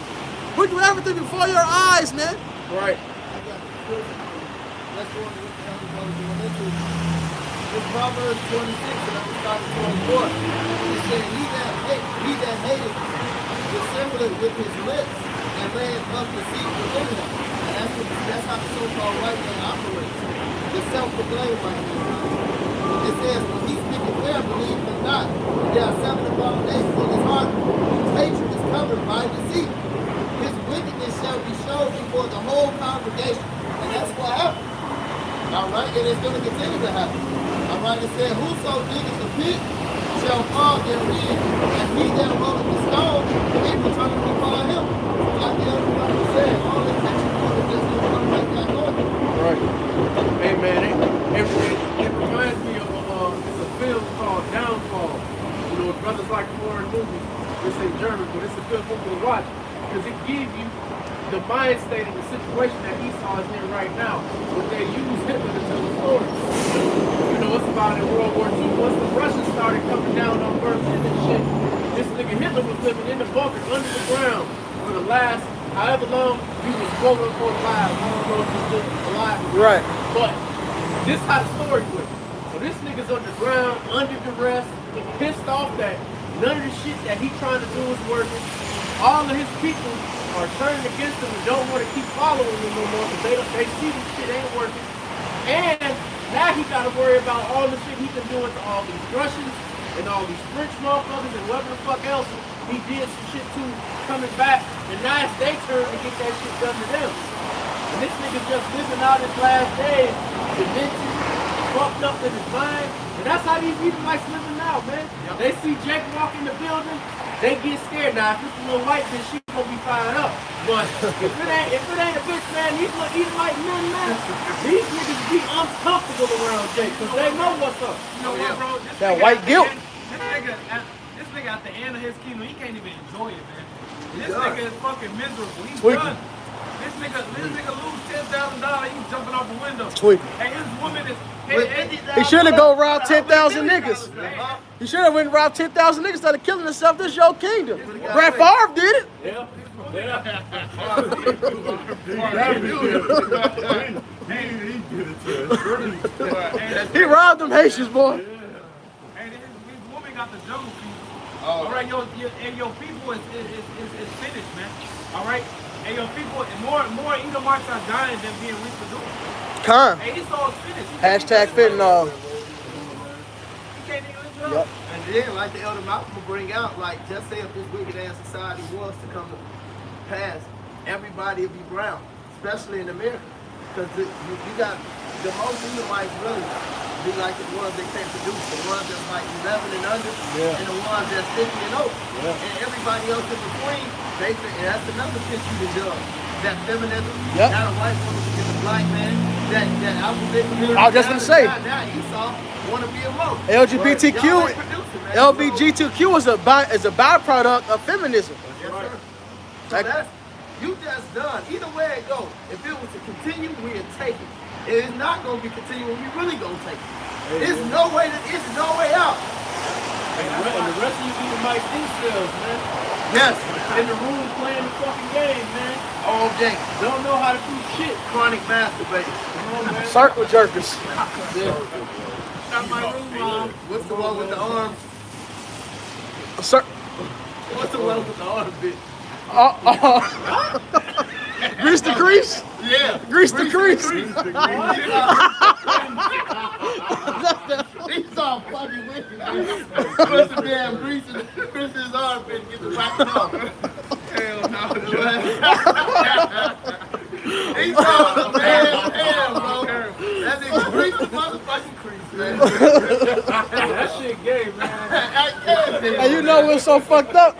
We do everything before your eyes, man. Right. I got the scripture. Let's go into what the hell we're going into. It's Proverbs 26, and I'm starting 24. It said, he that hateth dissembleth with his lips and layeth up deceit within him. And that's how the so-called right man operates. The self-proclaimed right man. It says, when he speaketh fair, believe him not. There are 7 abominations in his heart, whose hatred is covered by deceit. His wickedness shall be shown before the whole congregation. And that's what happened. All right, and it's going to continue to happen. All right, it said, whoso diggeth the pit shall fall therein, and he that rolleth the stone, it will turn upon him. Like the other brother said, all the attention on it just going to come right back on you. Right. Hey man, it reminds me of it's a film called Downfall. You know, with brothers like foreign movies. This ain't German, but it's a good movie to watch because it gives you the mind state of the situation that Esau is in right now. But they use Hitler to tell the story. You know, it's about in World War II. Once the Russians started coming down on Berlin and shit, this nigga Hitler was living in the bunker under the ground for the last however long he was quote unquote alive. I don't know if he's still alive. Right. But this how the story went. So this nigga's underground, under duress, pissed off that none of the shit that he trying to do is working. All of his people are turning against him and don't want to keep following him no more because they see this shit ain't working. And now he got to worry about all the shit he been doing to all these Russians and all these French motherfuckers and whatever the fuck else he did some shit to coming back. And now it's their turn to get that shit done to them. And this nigga just living out his last days, demented, fucked up in his mind. And that's how these Edomites living now, man. Yep. They see Jake walk in the building, they get scared. Now, if it's a little white bitch, she gonna be fired up. But if it ain't a bitch, man, these little Edomite men, man, these niggas be uncomfortable around Jake, because they know what's up. You know what, bro? This That nigga white at the guilt. end- This nigga at the end of his kingdom, he can't even enjoy it, man. This nigga is fucking miserable. He's Tweaking. done. This nigga lose $10,000. He's jumping out the window. Tweaking. Hey, his woman is. He should have go rob 10,000 niggas. He should have went rob 10,000 niggas instead of killing himself. This your kingdom. Brad Favre did it. Yeah. He robbed them Haitians, boy. Hey, his woman got the jungle fever. All right, your people is finished, man. All right, and your people, more Edomites are dying than being reproduced. Con. Hey, Esau is finished. Hashtag fentanyl. He can't even live Yep. And then, like the Elder Malcolm will bring out, like, just say if this wicked ass society was to come to pass, everybody would be brown, especially in America. Because you got the most Edomites really be like the ones they can't produce, the ones that's like 11 and under, and the ones that's 50 and over. And everybody else in between, and that's another picture you done. That feminism, Yep. not a white woman against a black man, that alphabet community. I was just gonna say. Now Esau want to be a woke. LGBTQ, Y'all ain't producing, man. LBGTQ is a byproduct of feminism. Yes, sir. So Like- that's, you just done. Either way it goes. If it was to continue, we'd take it. It is not going to be continuing. We really going to take it. It's no way out. And the rest of you Edomites themselves, man. Yes. In the room playing the fucking game, man. All day. Don't know how to do shit. Chronic masturbating. Come on, man. Circle jerkers. Not my room, mom. What's the one with the arm? What's the one with the arm, bitch? Grease the grease. Yeah. Grease the grease. He's all fucking wicked, man. Put some damn grease in his arm, bitch. Get the right off. Hell no. He's all man. Hell, bro. That nigga grease the motherfucking crease, man. That shit gay, man. I can't, man. And you know what's so fucked up?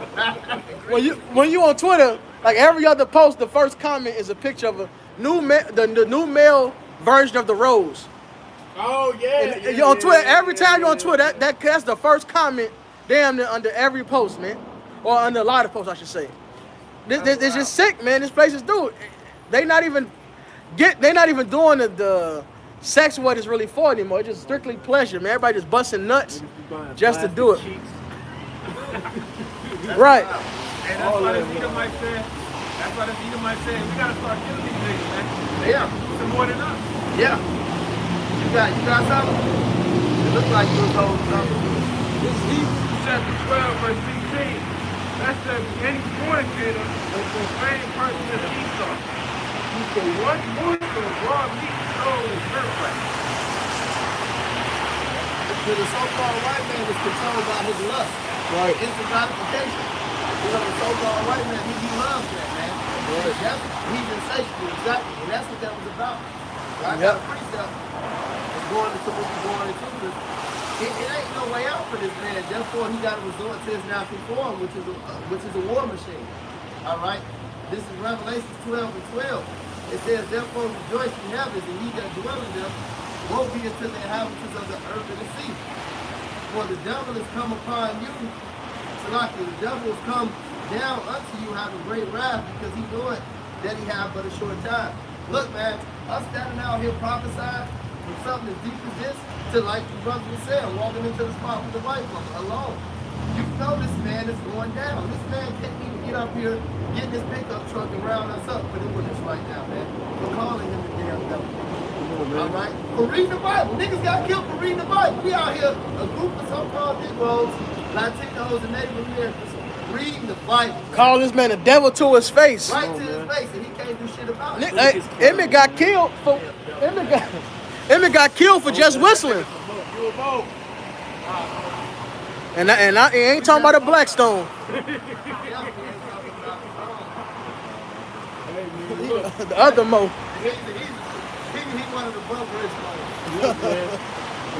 When you on Twitter, like every other post, the first comment is a picture of a the new male version of the rose. Oh, yeah. And you're on Twitter, every time you're on Twitter, that's the first comment damn near under every post, man. Or under a lot of posts, I should say. This just sick, man. This place is dude. They not even doing the sex what it's really for anymore. It's just strictly pleasure, man. Everybody just busting nuts just to do it. Right. And that's why this Edomite said, That's why the Edomite said, we gotta start killing these niggas, man. Yeah. Some more than us. Yeah. You got something? It looks like you was holding something. This is Hebrews chapter 12, verse 16. That's the any fornicator or profane person in the Esau. Who for one morsel of raw meat sold his birthright. The so-called white man is controlled by his lust. Right. Instant gratification. You know, the so-called white man, he loves that, man. That's, he's insatiable, exactly. And that's what that was about. I got a precept that's going into what we're going into this. It ain't no way out for this man. Therefore, he got to resort to his natural form, which is a war machine. All right? This is Revelation 12:12. It says, therefore rejoice in heavens, and ye that dwell in them, woe be unto the inhabitants of the earth and the sea. For the devil is come upon you, Salaki, the devil has come down unto you having great wrath, because he knoweth that he have but a short time. Look, man, us standing out here prophesying from something as deep as this, to like the brother was saying, walking into the spot with the white woman alone. You know this man is going down. This man can't even get up here, get in his pickup truck and round us up for doing this right now, man. For calling him the damn devil. All right? For reading the Bible. Niggas got killed for reading the Bible. We out here, a group of so-called Negroes, Latinos, and Native Americans reading the Bible. Call this man a devil to his face. Right to his face, and he can't do shit about it. Emmett got killed for Emmett got killed for just whistling. You a vote. And I ain't talking about a Blackstone. The other Mo. He one of the brothers. Look, man.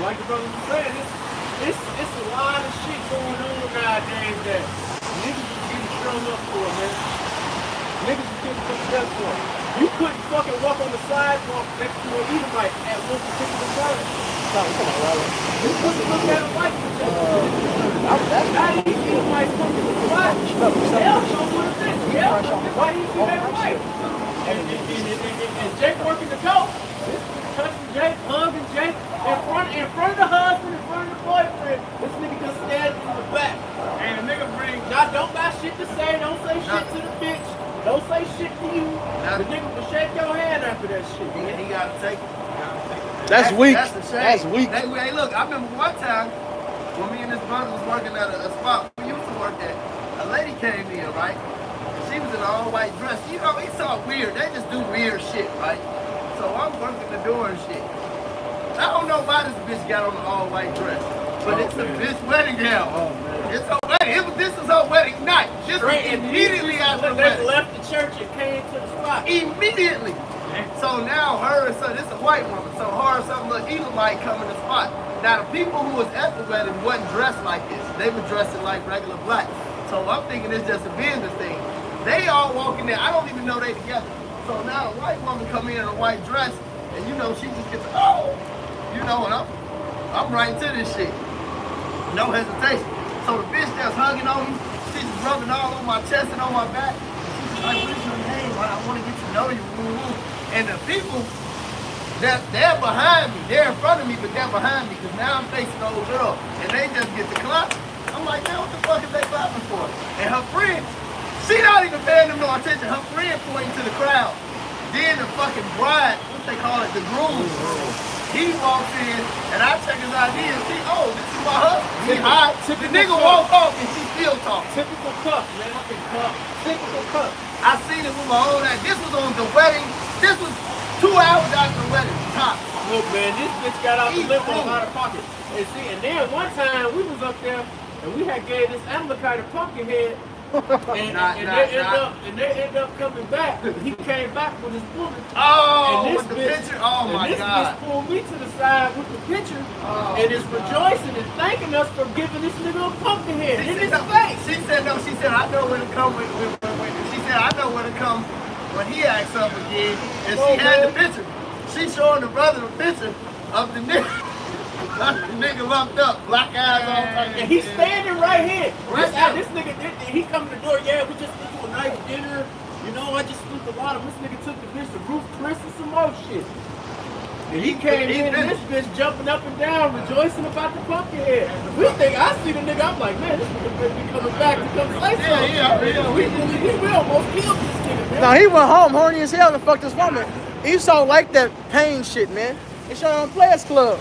Like the brother was saying, it's a lot of shit going on nowadays that niggas is getting shown up for, man. Niggas is getting put to death for. You couldn't fucking walk on the sidewalk next to an Edomite at one particular time. Come on, Robert. You couldn't look at a white person. How do these Edomites come to the spot? They'll show what it is. Yeah, why do you see that white? And Jake working the coat. Touching Jake, hugging Jake in front of the husband, in front of the boyfriend. This nigga just standing in the back. And the nigga brings, y'all don't got shit to say, don't say shit to the bitch, don't say shit to you. The nigga will shake your hand after that shit. He gotta take it. That's weak. That's the shame. That's weak. Hey, look, I remember one time when me and this brother was working at a spot we used to work at. A lady came in, right? And she was in an all-white dress. You know, it's all weird. They just do weird shit, right? So I'm working the door and shit. I don't know why this bitch got on an all-white dress, but it's a bitch wedding gown. Oh, man. It's her wedding. This is her wedding night. Just immediately after the They wedding. left the church and came to the spot. Immediately. So now her and son, this is a white woman, so her and some little Edomite come in the spot. Now the people who was at the wedding wasn't dressed like this. They were dressing like regular black. So I'm thinking it's just a business thing. They all walking there. I don't even know they together. So now the white woman come in a white dress, and you know she just gets you know, and I'm right into this shit. No hesitation. So the bitch that's hugging on me, she's rubbing all on my chest and on my back. She's like, what is your name? I want to get to know you. And the people they're behind me, they're in front of me, but they're behind me because now I'm facing the old girl, and they just get to clap. I'm like, man, what the fuck is they clapping for? And her friend, she not even paying them no attention. Her friend pointing to the crowd. Then the fucking bride, what they call it, the groom, he walks in, and I check his ID and see, oh, this is my husband. He high. The nigga walk off and she still talking. Typical cup, man. Fucking cup. Typical cup. I seen it with my own eyes. This was on the wedding. This was 2 hours after the wedding. Top. Look, man, this bitch got out the limo out of pocket. And see, and then one time we was up there and we had gave this Amalekite a pumpkin head. And they ended up coming back. He came back with his woman. Oh, and this with the bitch, picture? Oh my and this God. bitch pulled me to the side with the picture and is rejoicing and thanking us for giving this nigga a pumpkin head in his face. She said, no, she said, I know where to come when she said, I know where to come when he acts up again. And she had the picture. She showing the brother the picture of the nigga. The nigga lumped up, black eyes all And he's standing right here. Right now. This nigga, he come to the door, yeah, we just went to a nice dinner. You know, I just spent a lot of, this nigga took the bitch to Ruth Chris and some more shit. And he came in and this bitch jumping up and down, rejoicing about the pumpkin head. We think, I see the nigga, I'm like, man, this nigga better be coming back to come say something. We almost killed this nigga, man. Now he went home horny as hell and fucked his woman. Esau liked that pain shit, man. He showed on Players Club.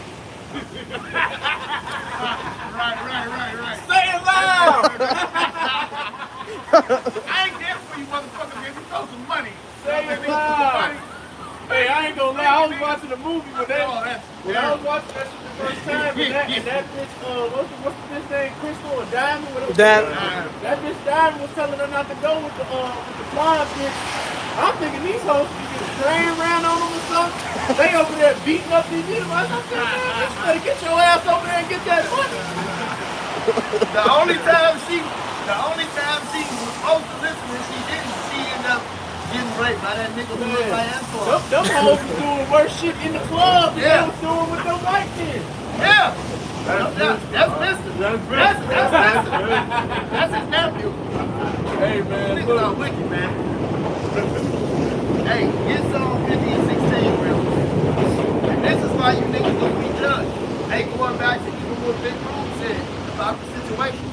Right. Say it loud! I ain't there for you motherfuckers, man. You throw some money. Say it loud! Hey, I ain't gonna lie, I was watching the movie when I was watching that shit the first time, and that bitch, what's the bitch name, Crystal or Diamond? Whatever. That bitch Diamond was telling her not to go with the blonde bitch. I'm thinking these hoes should get a train around on them or something. They over there beating up these niggas. I said, man, bitch, you better get your ass over there and get that money. The only time she was supposed to listen and she didn't, she ended up getting raped by that nigga who looked like Antoine. Them hoes was doing worse shit in the club than they was doing with them white kids. Yeah. That's Mister. That's his nephew. Hey, man, Niggas look. are wicked, man. Hey, get Psalm 50 and 16 real quick. And this is why you niggas don't be judged. Hey, going back to even what Big Room said about the situation.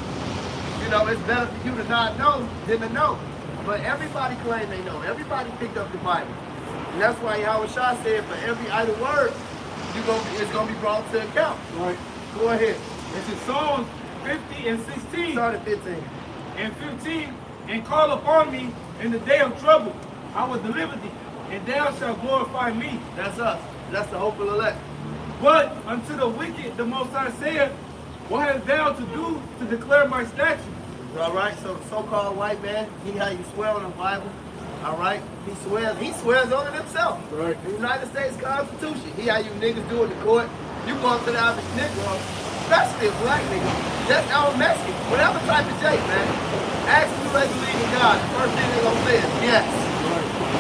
You know, it's better for you to not know than to know. But everybody claim they know. Everybody picked up the Bible. And that's why Yahweh Shah said for every idle word, it's going to be brought to account. Right. Go ahead. This is Psalms 50 and 16. Start at 15. And 15, and call upon me in the day of trouble. I will deliver thee, and thou shalt glorify me. That's us. That's the hope of the elect. But unto the wicked the Most High saith, what hast thou to do to declare my statutes? All right, so the so-called white man, he how you swear on the Bible. All right, he swears on it himself. Right. The United States Constitution. He how you niggas do in the court. You go up to the average Negro, especially a black nigga, just our Mexican, whatever type of shape, man. Ask them do they believe in God. The first thing they gonna say is yes.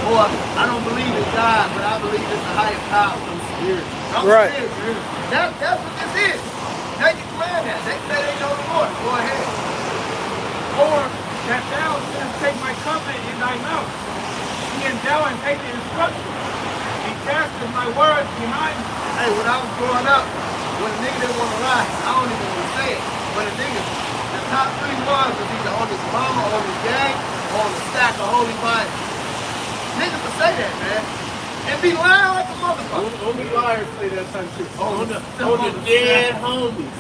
Or I don't believe in God, but I believe it's a higher power. I'm spirit. Right. That's what this is. They declare that. They say they know the Lord. Go ahead. Or that thou shouldst take my covenant in thy mouth, and thou and take the instruction, and cast my words behind me. Hey, when I was growing up, when a nigga didn't want to lie, I don't even want to say it, but a nigga, the top 3 ones was either on his mama, on his gang, or on the stack of Holy Bible. Niggas would say that, man. And be lying like a motherfucker. Only liars say that type of shit. On On the dead homies.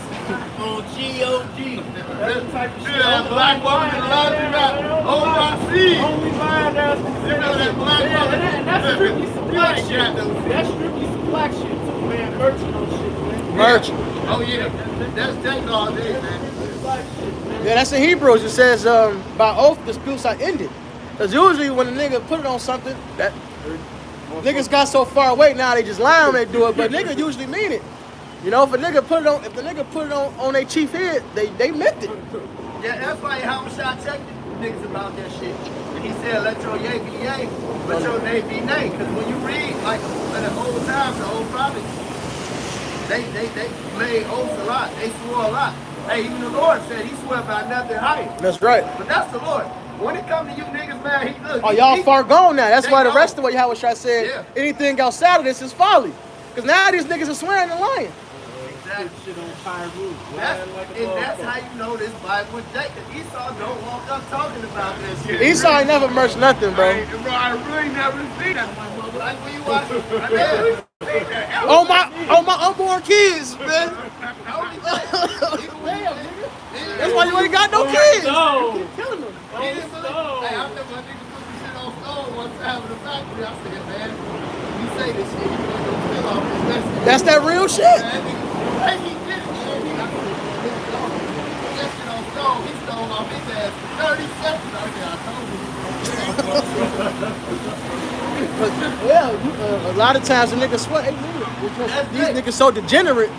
On G.O.G. That's the type of shit. Yeah, that black woman that loves you about overseas. Only lying ass. You know that black woman. And that's strictly some black shit. Yeah, yeah. That's strictly some black shit too, man. Merchant on shit, man. Merch. Oh yeah, that's Jake all day, man. Black shit, man. Yeah, that's in Hebrews. It says, by oath disputes are ended. Because usually when a nigga put it on something, that niggas got so far away now they just lie when they do it, but nigga usually mean it. You know, if the nigga put it on their chief head, they meant it. Yeah, that's why Howard Shah checked niggas about that shit. And he said, let your yay be yay, let your nay be nay. Because when you read, like, in the old times, the old prophets, they made oaths a lot. They swore a lot. Hey, even the Lord said he swore by nothing higher. That's right. But that's the Lord. When it comes to you niggas, man, he look. Oh, y'all far gone now. That's they why the gone. rest of what Yahweh Shai said, Yeah. anything outside of this is folly. Because now these niggas are swearing and lying. Exactly. Shit on Pyru. That's how you know this Bible is Jake. Because Esau don't walk up talking about this shit. Esau ain't never merged nothing, bro. I really never seen that. Like when you watch it, I never seen that. On my unborn kids, man. That's why you ain't got no kids. No. Keep killing them. Hey, I remember a nigga put some shit on Stone one time in the factory. I said, man, you say this shit, you really don't feel off this message. That's that real shit. Hey, he did it, man. I said, put that shit on Stone. He stole off his ass for 30 seconds. I said, I told you. Yeah, a lot of times the niggas sweat. Hey, nigga, these niggas so degenerate.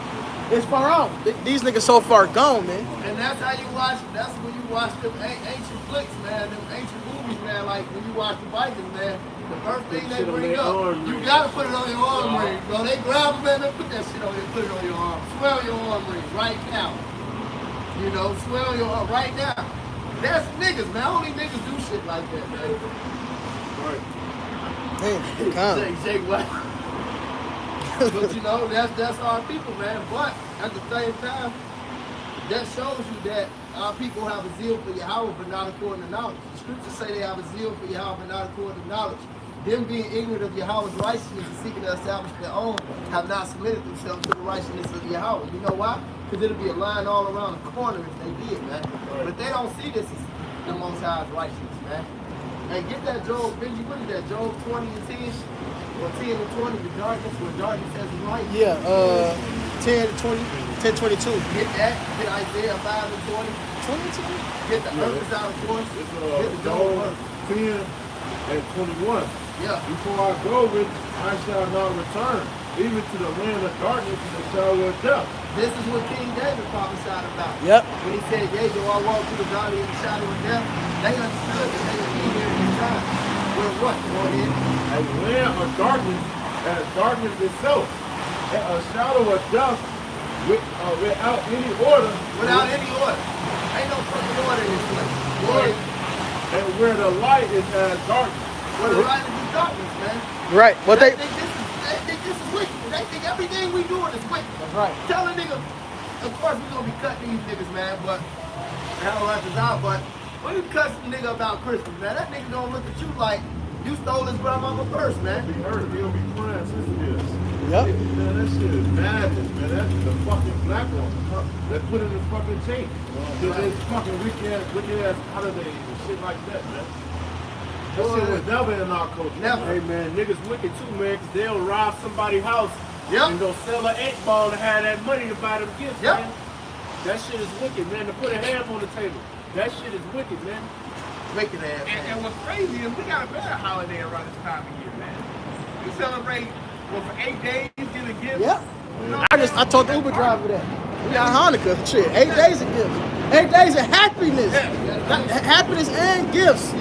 It's far off. These niggas so far gone, man. And that's how you watch, that's when you watch them ancient flicks, man, them ancient movies, man, like when you watch the Vikings, man, the first thing they bring up, you gotta put it on your arm ring, bro. They grab them, man, they put that shit on you, put it on your arm. Swear on your arm ring right now. You know, swear on your arm right now. That's niggas, man. Only niggas do shit like that, man. Damn, calm. Jake White. But you know, that's our people, man. But at the same time, that shows you that our people have a zeal for Yahweh, but not according to knowledge. The scriptures say they have a zeal for Yahweh, but not according to knowledge. Them being ignorant of Yahweh's righteousness and seeking to establish their own, have not submitted themselves to the righteousness of Yahweh. You know why? Because it'll be a line all around the corner if they did, man. But they don't see this as the Most High's righteousness, man. Hey, get that Job, Benji, what is that? Job 20 and 10? Or 10 and 20, the darkness, where darkness has his light? Yeah, 10 to 20, 10, 22. Get that. Get Isaiah 5 and 20. 22? Get the earth is out of course. It's Get the Job Job 10 and 21. Yeah. Before I go, with I shall not return, even to the land of darkness and the shadow of death. This is what King David prophesied about. Yep. When he said, yea, though I walk through the valley of the shadow of death, they understood that they would be here in this time. Where what? Go ahead. A land of darkness, and darkness itself, and a shadow of death without any order. Without any order. Ain't no fucking order in this place. Go ahead. And where the light is as darkness. Where the light is in darkness, man. Right. What They they think this is wicked. They think everything we doing is wicked. That's right. Tell a nigga, of course we're gonna be cutting these niggas, man, but hell us is out, but when you cut some nigga about Christmas, man, that nigga gonna look at you like you stole his grandmama's purse, man. Be hurt, he'll be crying since it is. Yep. Man, that shit is madness, man. That's the fucking black one. That put in the fucking chain. This fucking wicked ass holidays and shit like that, man. That shit was never in our culture. Never. Hey man, niggas wicked too, man, because they'll rob somebody's house Yep. and go sell an 8-ball to have that money to buy them gifts, Yep. man. That shit is wicked, man. To put a ham on the table. That shit is wicked, man. Wicked ass, man. And what's crazy is we got a better holiday around this time of year, man. We celebrate, well, for 8 days, get a gift. Yep. You know, I told the Uber driver that. We got Hanukkah, shit. 8 days of gifts. 8 days of happiness. Happiness and gifts.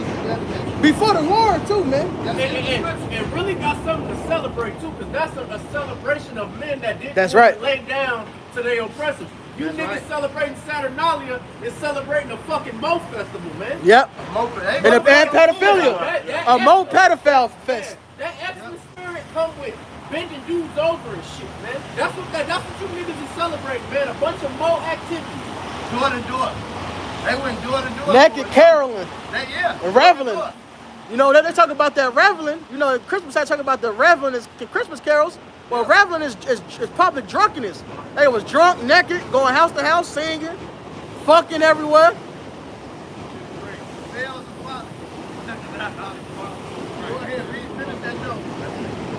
Before the Lord too, man. And really got something to celebrate too, because that's a celebration of men that didn't That's want right. to lay down to their oppressors. You That's niggas right. celebrating Saturnalia is celebrating a fucking Mo festival, man. Yep. And And pedophilia. A Mo pedophile fest. That excellent spirit come with bending dudes over and shit, man. That's what you niggas is celebrating, man. A bunch of Mo activities. door to door. They went door to door. Naked Carolyn Yeah. and reveling. You know, they talk about that reveling. You know, Christmas, I talk about the reveling is the Christmas carols. Well, reveling is public drunkenness. They was drunk, naked, going house to house, singing, fucking everywhere. Go ahead, finish that joke.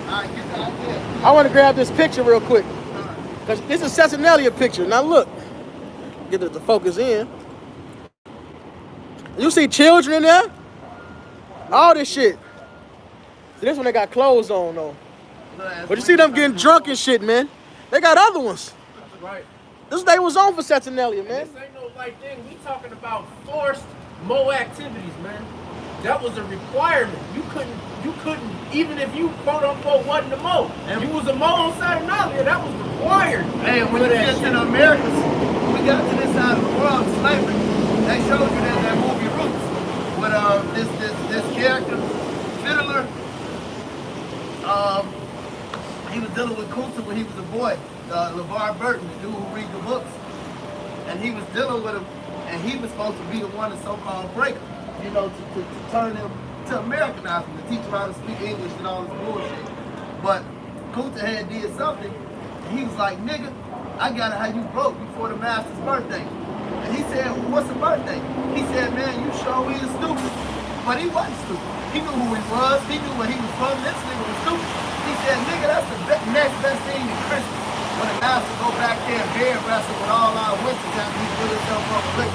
All right, get the idea. I want to grab this picture real quick. Because this is Cecinelia picture. Now look. Get it to focus in. You see children in there? All this shit. See, this one they got clothes on though. But you see them getting drunk and shit, man. They got other ones. That's right. This day was on for Cecinelia, man. This ain't no light thing. We talking about forced Mo activities, man. That was a requirement. You couldn't, even if you quote unquote wasn't a Mo. And you was a Mo on Saturnalia, that was required. Hey, when you get to the Americas, when we got to this side of the world, slavery, they showed you that movie Roots with this character, Fiddler. He was dealing with Kunta when he was a boy, LeVar Burton, the dude who read the books. And he was dealing with him, and he was supposed to be the one to so-called break him, you know, to turn him, to Americanize him, to teach him how to speak English and all this bullshit. But Kunta had did something, and he was like, nigga, I gotta have you broke before the master's birthday. And he said, what's a birthday? He said, man, you sure is stupid. But he wasn't stupid. He knew who he was. He knew where he was from. This nigga was stupid. He said, nigga, that's the next best thing to Christmas. When the master go back there and bear wrestle with all our witches after he put himself up a lick.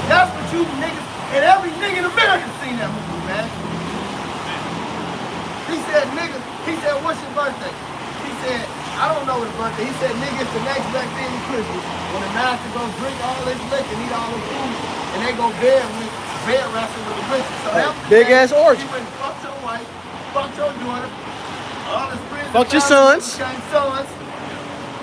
That's what you niggas, and every nigga in America seen that movie, man. He said, nigga, he said, what's your birthday? He said, I don't know his birthday. He said, nigga, it's the next best thing to Christmas. When the master go drink all this liquor and eat all this food, and they go bear wrestle with the witches. So that Big ass orgy. He went and fucked your wife, fucked your daughter, all his friends. Fucked your and family sons. became sons.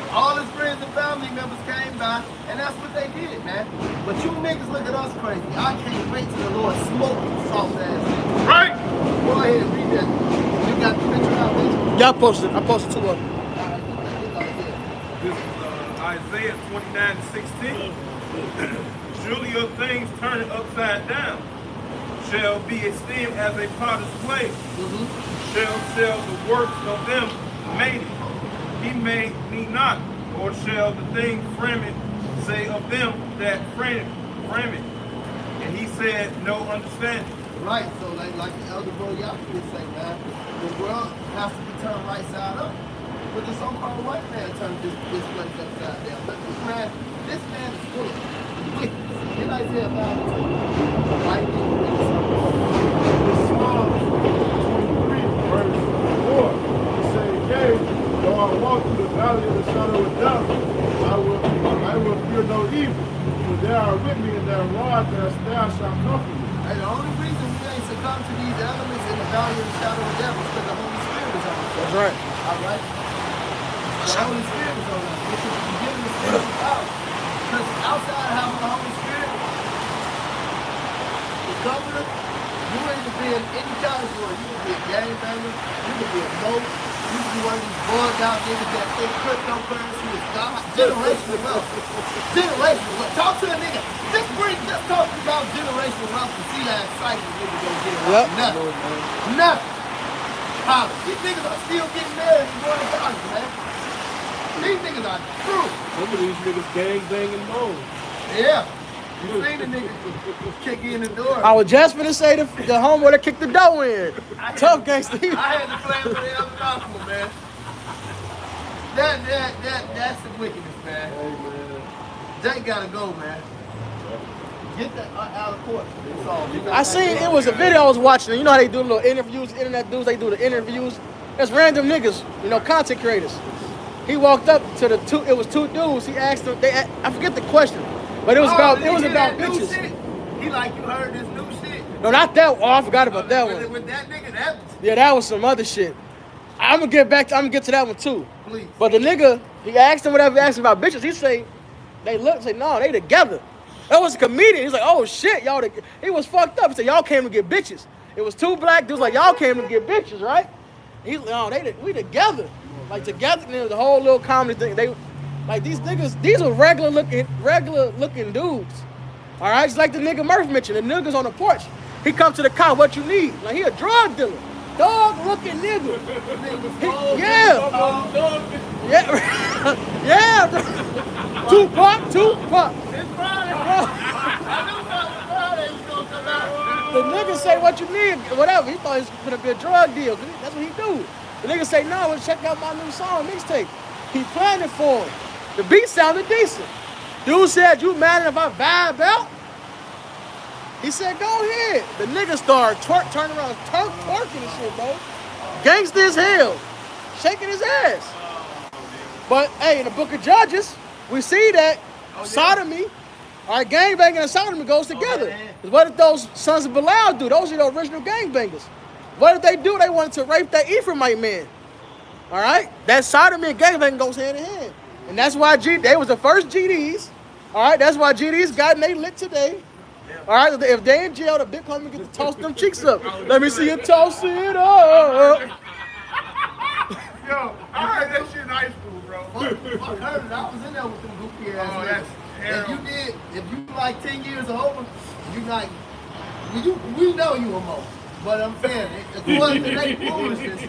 All his friends and family members came by, and that's what they did, man. But you niggas look at us crazy. I can't wait till the Lord smoke you soft ass. Right? Go ahead, read that. You got the picture out, bitch. Yeah, I posted 2 of them. This is Isaiah 29:16. Surely your things turned upside down shall be esteemed as a potter's plate. Shall the works of them made it. He made me not, or shall the thing framed say of them that frame it. And he said, no understanding. Right, so like the elder bro Yahoo would say, man, the world has to be turned right side up. But the so-called white man turned this place upside down. But this man is full of wickedness. In Isaiah 5:2, white people do In Psalms 23, verse 4, it says, yea, though I walk through the valley of the shadow of death, I will fear no evil. For they are with me, and their rod, their staff shall comfort me. And the only reason we ain't succumb to these elements in the valley of the shadow of death is because the Holy Spirit is on us. That's right. All right? The Holy Spirit is on us. We should be given the Spirit of power. Because outside of having the Holy Spirit, the governor, you ain't to be in any category. You can be a gangbanger, you can be a dope, you can be one of these bugged out niggas that think cryptocurrency is God. Generational wealth. Generational wealth. Talk to a nigga. Just talk about generational wealth and see that excitement nigga gonna get around. Nothing. Nothing. College. These niggas are still getting married and going to college, man. These niggas are true. Some of these niggas gang banging moans. Yeah. You seen the niggas kick in the door. I was just gonna say the homeboy that kicked the door in. Tough gangster. I had to play with the other gospel, man. That's the wickedness, man. Hey, man. Jake gotta go, man. Get that out of court. That's all. I seen it was a video I was watching. You know how they do little interviews, internet dudes. They do the interviews. That's random niggas, you know, content creators. He walked up to the two. It was 2 dudes. He asked them. I forget the question, but it was about bitches. Shit? He like, you heard this new shit? No, not that. Oh, I forgot about that one. With that nigga, Yeah, that was some other shit. I'm gonna get to that one too. please. But the nigga, he asked him whatever he asked him about bitches. He say, no, they together. That was a comedian. He's like, oh shit, y'all. He was fucked up. He said, y'all came to get bitches. It was 2 black dudes like, y'all came to get bitches, right? He's like, no, we together. Like together, and there was a whole little comedy thing. They, like these niggas, these are regular looking dudes. All right, just like the nigga Murph mentioned, the niggas on the porch. He come to the car, what you need? Like he a drug dealer, dog looking nigga. Yeah, yeah. Tupac. It's Friday. I knew Friday was gonna come out. The nigga say what you need, whatever. He thought it was gonna be a drug deal. That's what he do. The nigga say, no, let's check out my new song, mixtape. He planned it for him. The beat sounded decent. Dude said, you mad if I vibe out? He said, go ahead. The nigga started turning around, twerking and shit, bro. Gangsta as hell. Shaking his ass. But, hey, in the book of Judges, we see that sodomy, all right, gangbanging and sodomy goes together. Because what did those sons of Belial do? Those are the original gangbangers. What did they do? They wanted to rape that Ephraimite man. All right? That sodomy and gangbanging goes hand in hand. And that's why they was the first GDs. All right? That's why GDs got they lit today. All right? If they in jail, the big homie get to toss them cheeks up. Let me see you toss it up. Yo, I heard that shit in high school, bro. Fuck her. I was in there with them goofy ass Oh, niggas. that's terrible. If you like 10 years older, you like, we know you a mo. But I'm saying, according to that foolishness,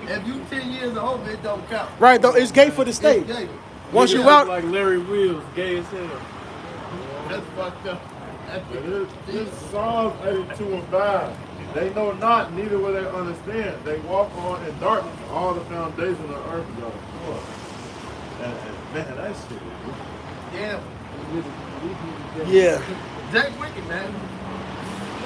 if you 10 years older, it don't count. Right, though, it's gay for the state. It's gay. Once you Niggas out, like Larry Wheels, gay as hell. That's fucked up. This Psalms 82 and 5. They know not, neither will they understand. They walk on in darkness, all the foundations of the earth are full. And man, that shit. Damn. yeah. Jake Wicked, man.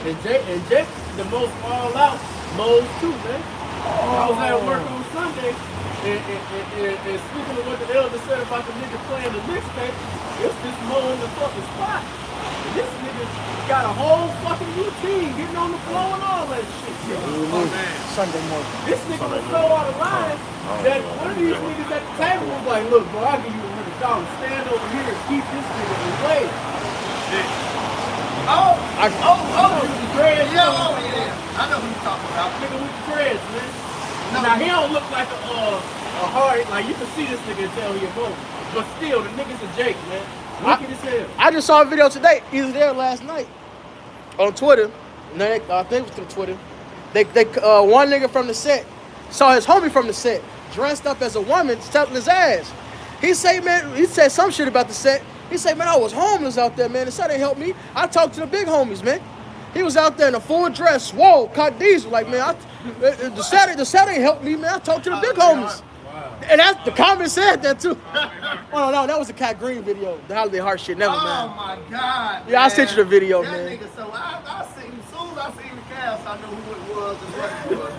And Jake, the most all out modes too, man. I was at work on Sunday, and speaking of what the elder said about the nigga playing the mixtape, it's this mo in the fucking spot. And this nigga got a whole fucking routine, getting on the floor and all that shit. Oh, man. Sunday morning. This nigga was so out of line that one of these niggas at the table was like, look, bro, I'll give you $100. Stand over here and keep this nigga away. Oh, the dreads. yeah, oh, yeah. I know who you're talking about. Nigga with the dreads, man. No. Now he don't look like a hard, like you can see this nigga and tell he a bum. But still, the nigga's a Jake, man. Wicked as hell. I just saw a video today. He was there last night on Twitter. No, I think it was through Twitter. One nigga from the set saw his homie from the set dressed up as a woman, telling his ass. He said some shit about the set. He said, man, I was homeless out there, man. The set ain't helped me. I talked to the big homies, man. He was out there in a full dress, swole, caught diesel, like, man, the set ain't helped me, man. I talked to the big homies. And that's the comment said that too. Oh no, that was the Cat Green video, the Holiday Heart shit. Never Oh mind. my God. Yeah, I sent you the video, that man. Nigga, so I seen, as soon as I seen the cast, I know who it was and what it was,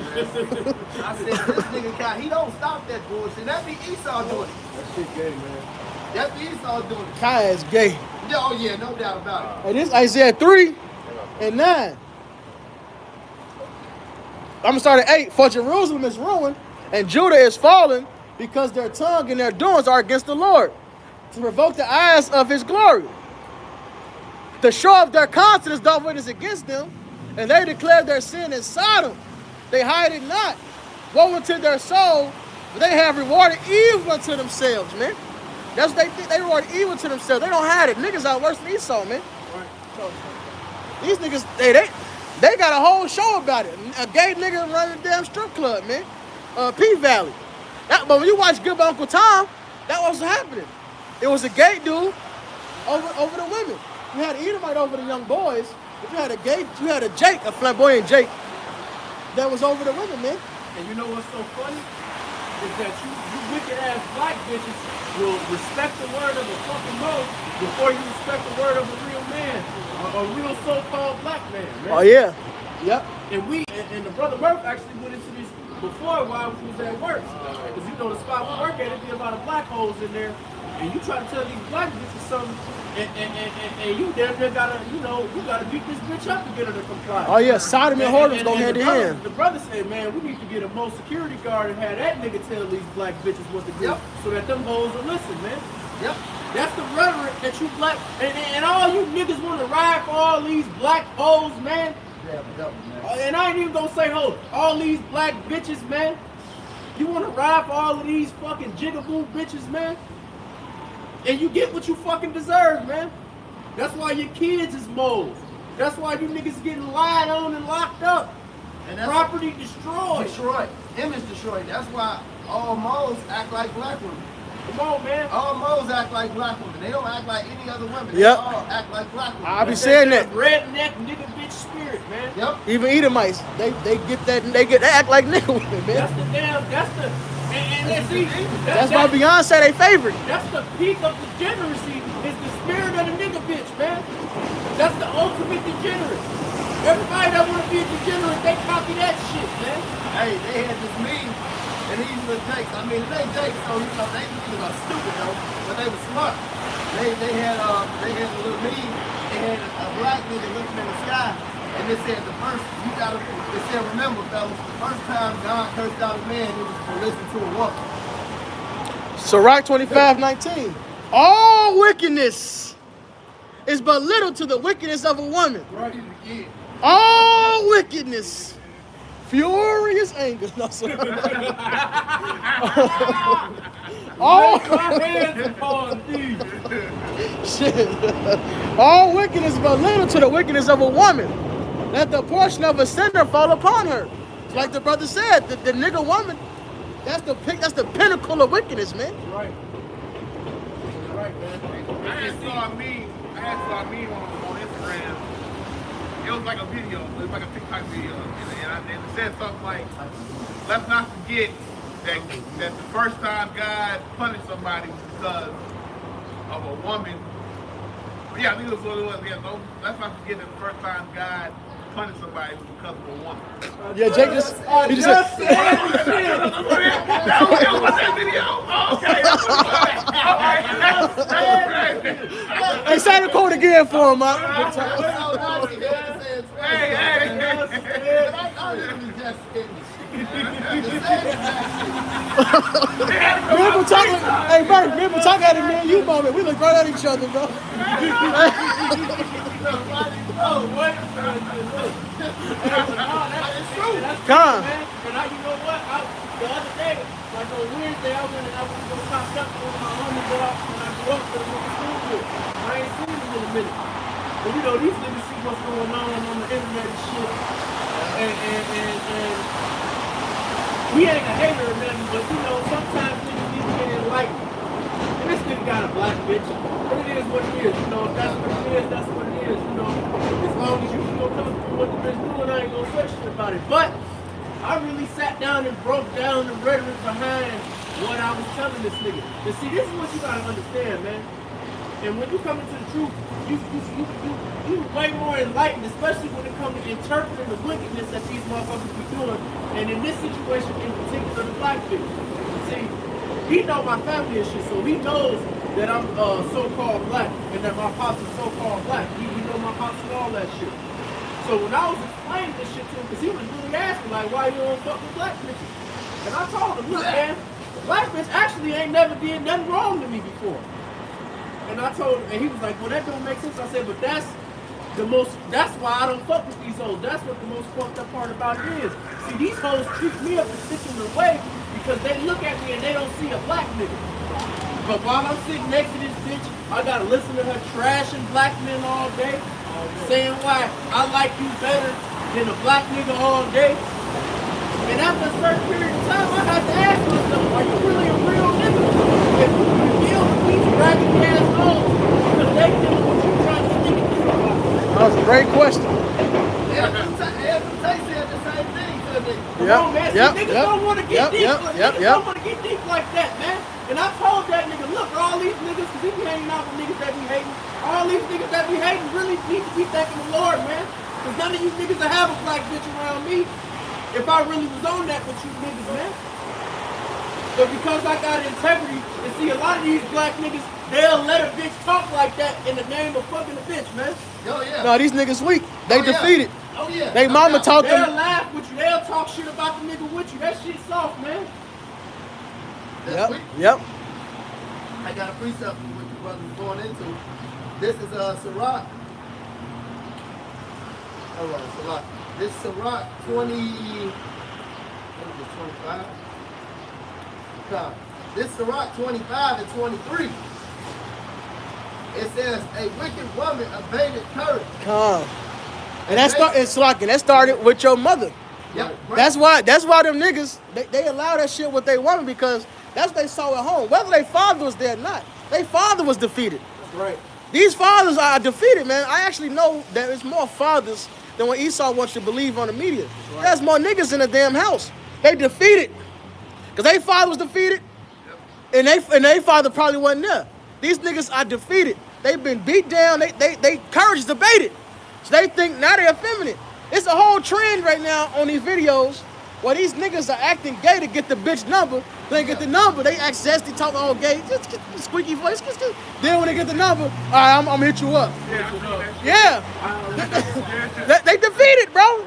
man. I said, this nigga cat, he don't stop that bullshit. That be Esau doing it. That shit gay, man. That be Esau doing it. Kai is gay. Yeah, oh yeah, no doubt about it. And this Isaiah 3 and 9. I'm gonna start at 8. For Jerusalem is ruined, and Judah is fallen, because their tongue and their doings are against the Lord, to provoke the eyes of his glory. The show of their countenance doth witness against them, and they declare their sin in Sodom. They hide it not. Woe unto their soul, but they have rewarded evil unto themselves, man. That's what they think. They reward evil to themselves. They don't hide it. Niggas out worse than Esau, man. So, these niggas, they got a whole show about it. A gay nigga running a damn strip club, man. P-Valley. But when you watch Good Uncle Tom, that wasn't happening. It was a gay dude over the women. You had an Edomite over the young boys, but you had a Jake, a flamboyant Jake, that was over the women, man. And you know what's so funny? Is that you wicked ass black bitches will respect the word of a fucking Moses before you respect the word of a real man, a real so-called black man. Oh yeah, yep. And the brother Murph actually went into this before while we was at work, because you know the spot we work at, it be a lot of black holes in there, and you try to tell these black bitches something, and you damn near gotta, you gotta beat this bitch up to get her to comply. Oh yeah, Sodom and whoredoms go hand in hand. The brother said, man, we need to get a more security guard and have that nigga tell these black bitches what to do, so that them hoes will listen, man. Yep. That's the rhetoric that you black, and all you niggas want to ride for all these black hoes, man. And I ain't even gonna say hoes, all these black bitches, man. You want to ride for all of these fucking jigaboo bitches, man? And you get what you fucking deserve, man. That's why your kids is moles. That's why you niggas getting lied on and locked up. And property destroyed. Destroyed. Image destroyed. That's why all moles act like black women. Come on, man. All moles act like black women. They don't act like any other women. Yep. They all act like black women. I be saying that. Redneck nigga bitch spirit, man. Yep. Even Edomites, they get that, they act like nigga women, That's man. That's Why Beyonce they favorite. That's the peak of degeneracy, is the spirit of the nigga bitch, man. That's the ultimate degenerate. Everybody that want to be a degenerate, they copy that shit, man. Hey, they had this meme, and these little Jakes. I mean, they Jakes, so they were stupid though, but they were smart. They had a little meme. They had a black nigga looking in the sky, and it said it said, remember, fellas, the first time God cursed out a man, it was to listen to a woman. Sirach 25:19. All wickedness is but little to the wickedness of a woman. Right again. All wickedness, furious anger. No, sorry. All wickedness is but little to the wickedness of a woman. Let the portion of a sinner fall upon her. It's like the brother said, the nigga woman, that's the pinnacle of wickedness, man. Right. Right, man. I had saw a meme on Instagram. It was like a video. It was like a TikTok video. And it said something like, let's not forget that the first time God punished somebody was because of a woman. Yeah, I think it was what it was. Yeah, let's not forget that the first time God punished somebody was because of a woman. Yeah, Jake just said. That was that video? Okay. Hey, say the quote again for him, Remember talking at me and you moment. We look right at each other, bro. Come on. And you know what? so Wednesday I went to go pop up with my homie go out when I grew up to the school with. I ain't seen him in a minute. But you know, these niggas see what's going on the internet and shit. And we ain't a hater or nothing, but you know, sometimes niggas need to get enlightened. And this nigga got a black bitch. But it is what it is, you know. If that's what it is, that's what it is, you know. As long as you can go come through what the bitch doing, I ain't gonna say shit about it. But I really sat down and broke down the rhetoric behind what I was telling this nigga. And see, this is what you gotta understand, man. And when you come into the truth, you way more enlightened, especially when it comes to interpreting the wickedness that these motherfuckers be doing. And in this situation, in particular, the black bitch. See, he know my family and shit, so he knows that I'm so-called black and that my pops is so-called black. He know my pops and all that shit. So when I was explaining this shit to him, because he was really asking, like, why you don't fuck with black bitches? And I told him, look, man, the black bitch actually ain't never did nothing wrong to me before. And I told him, and he was like, well, that don't make sense. I said, but that's why I don't fuck with these hoes. That's what the most fucked up part about it is. See, these hoes treat me a particular way because they look at me and they don't see a black nigga. But while I'm sitting next to this bitch, I gotta listen to her trashing black men all day, saying why I like you better than a black nigga all day. And after a certain period of time, I had to ask myself, are you really a real nigga? If you deal with these raggedy ass hoes because they dealing with you trying to stick it to them. That was a great question. Every time said the same thing to me. Come on, man. See, niggas don't want to get deep. Niggas don't want to get deep like that, man. And I told that nigga, look, all these niggas, because he be hanging out with niggas that be hating, all these niggas that be hating really need to be thanking the Lord, man. Because none of you niggas will have a black bitch around me if I really was on that with you niggas, man. But because I got integrity, and see, a lot of these black niggas, they'll let a bitch talk like that in the name of fucking a bitch, man. Oh, yeah. No, these niggas weak. They defeated. Oh, yeah. They mama taught They'll them. laugh with you. They'll talk shit about the nigga with you. That shit soft, man. Yep. I got a precept for what your brother's going into. This is Sirach. All right, Sirach. This is Sirach 20. What is it, 25? God. This is Sirach 25 and 23. It says, a wicked woman abated courage. Come. And that started with your mother. Yep. That's why them niggas, they allow that shit with their woman because that's what they saw at home. Whether their father was there or not, their father was defeated. That's right. These fathers are defeated, man. I actually know that there's more fathers than what Esau wants you to believe on the media. Right. There's more niggas in the damn house. They defeated. Because their father was defeated, and they father probably wasn't there. These niggas are defeated. They've been beat down. They courage is debated. So they think now they're effeminate. It's a whole trend right now on these videos where these niggas are acting gay to get the bitch number. They get the number, they act zesty, talk all gay, just get the squeaky voice. Then when they get the number, all right, I'm gonna hit you up. Yeah. They defeated, bro.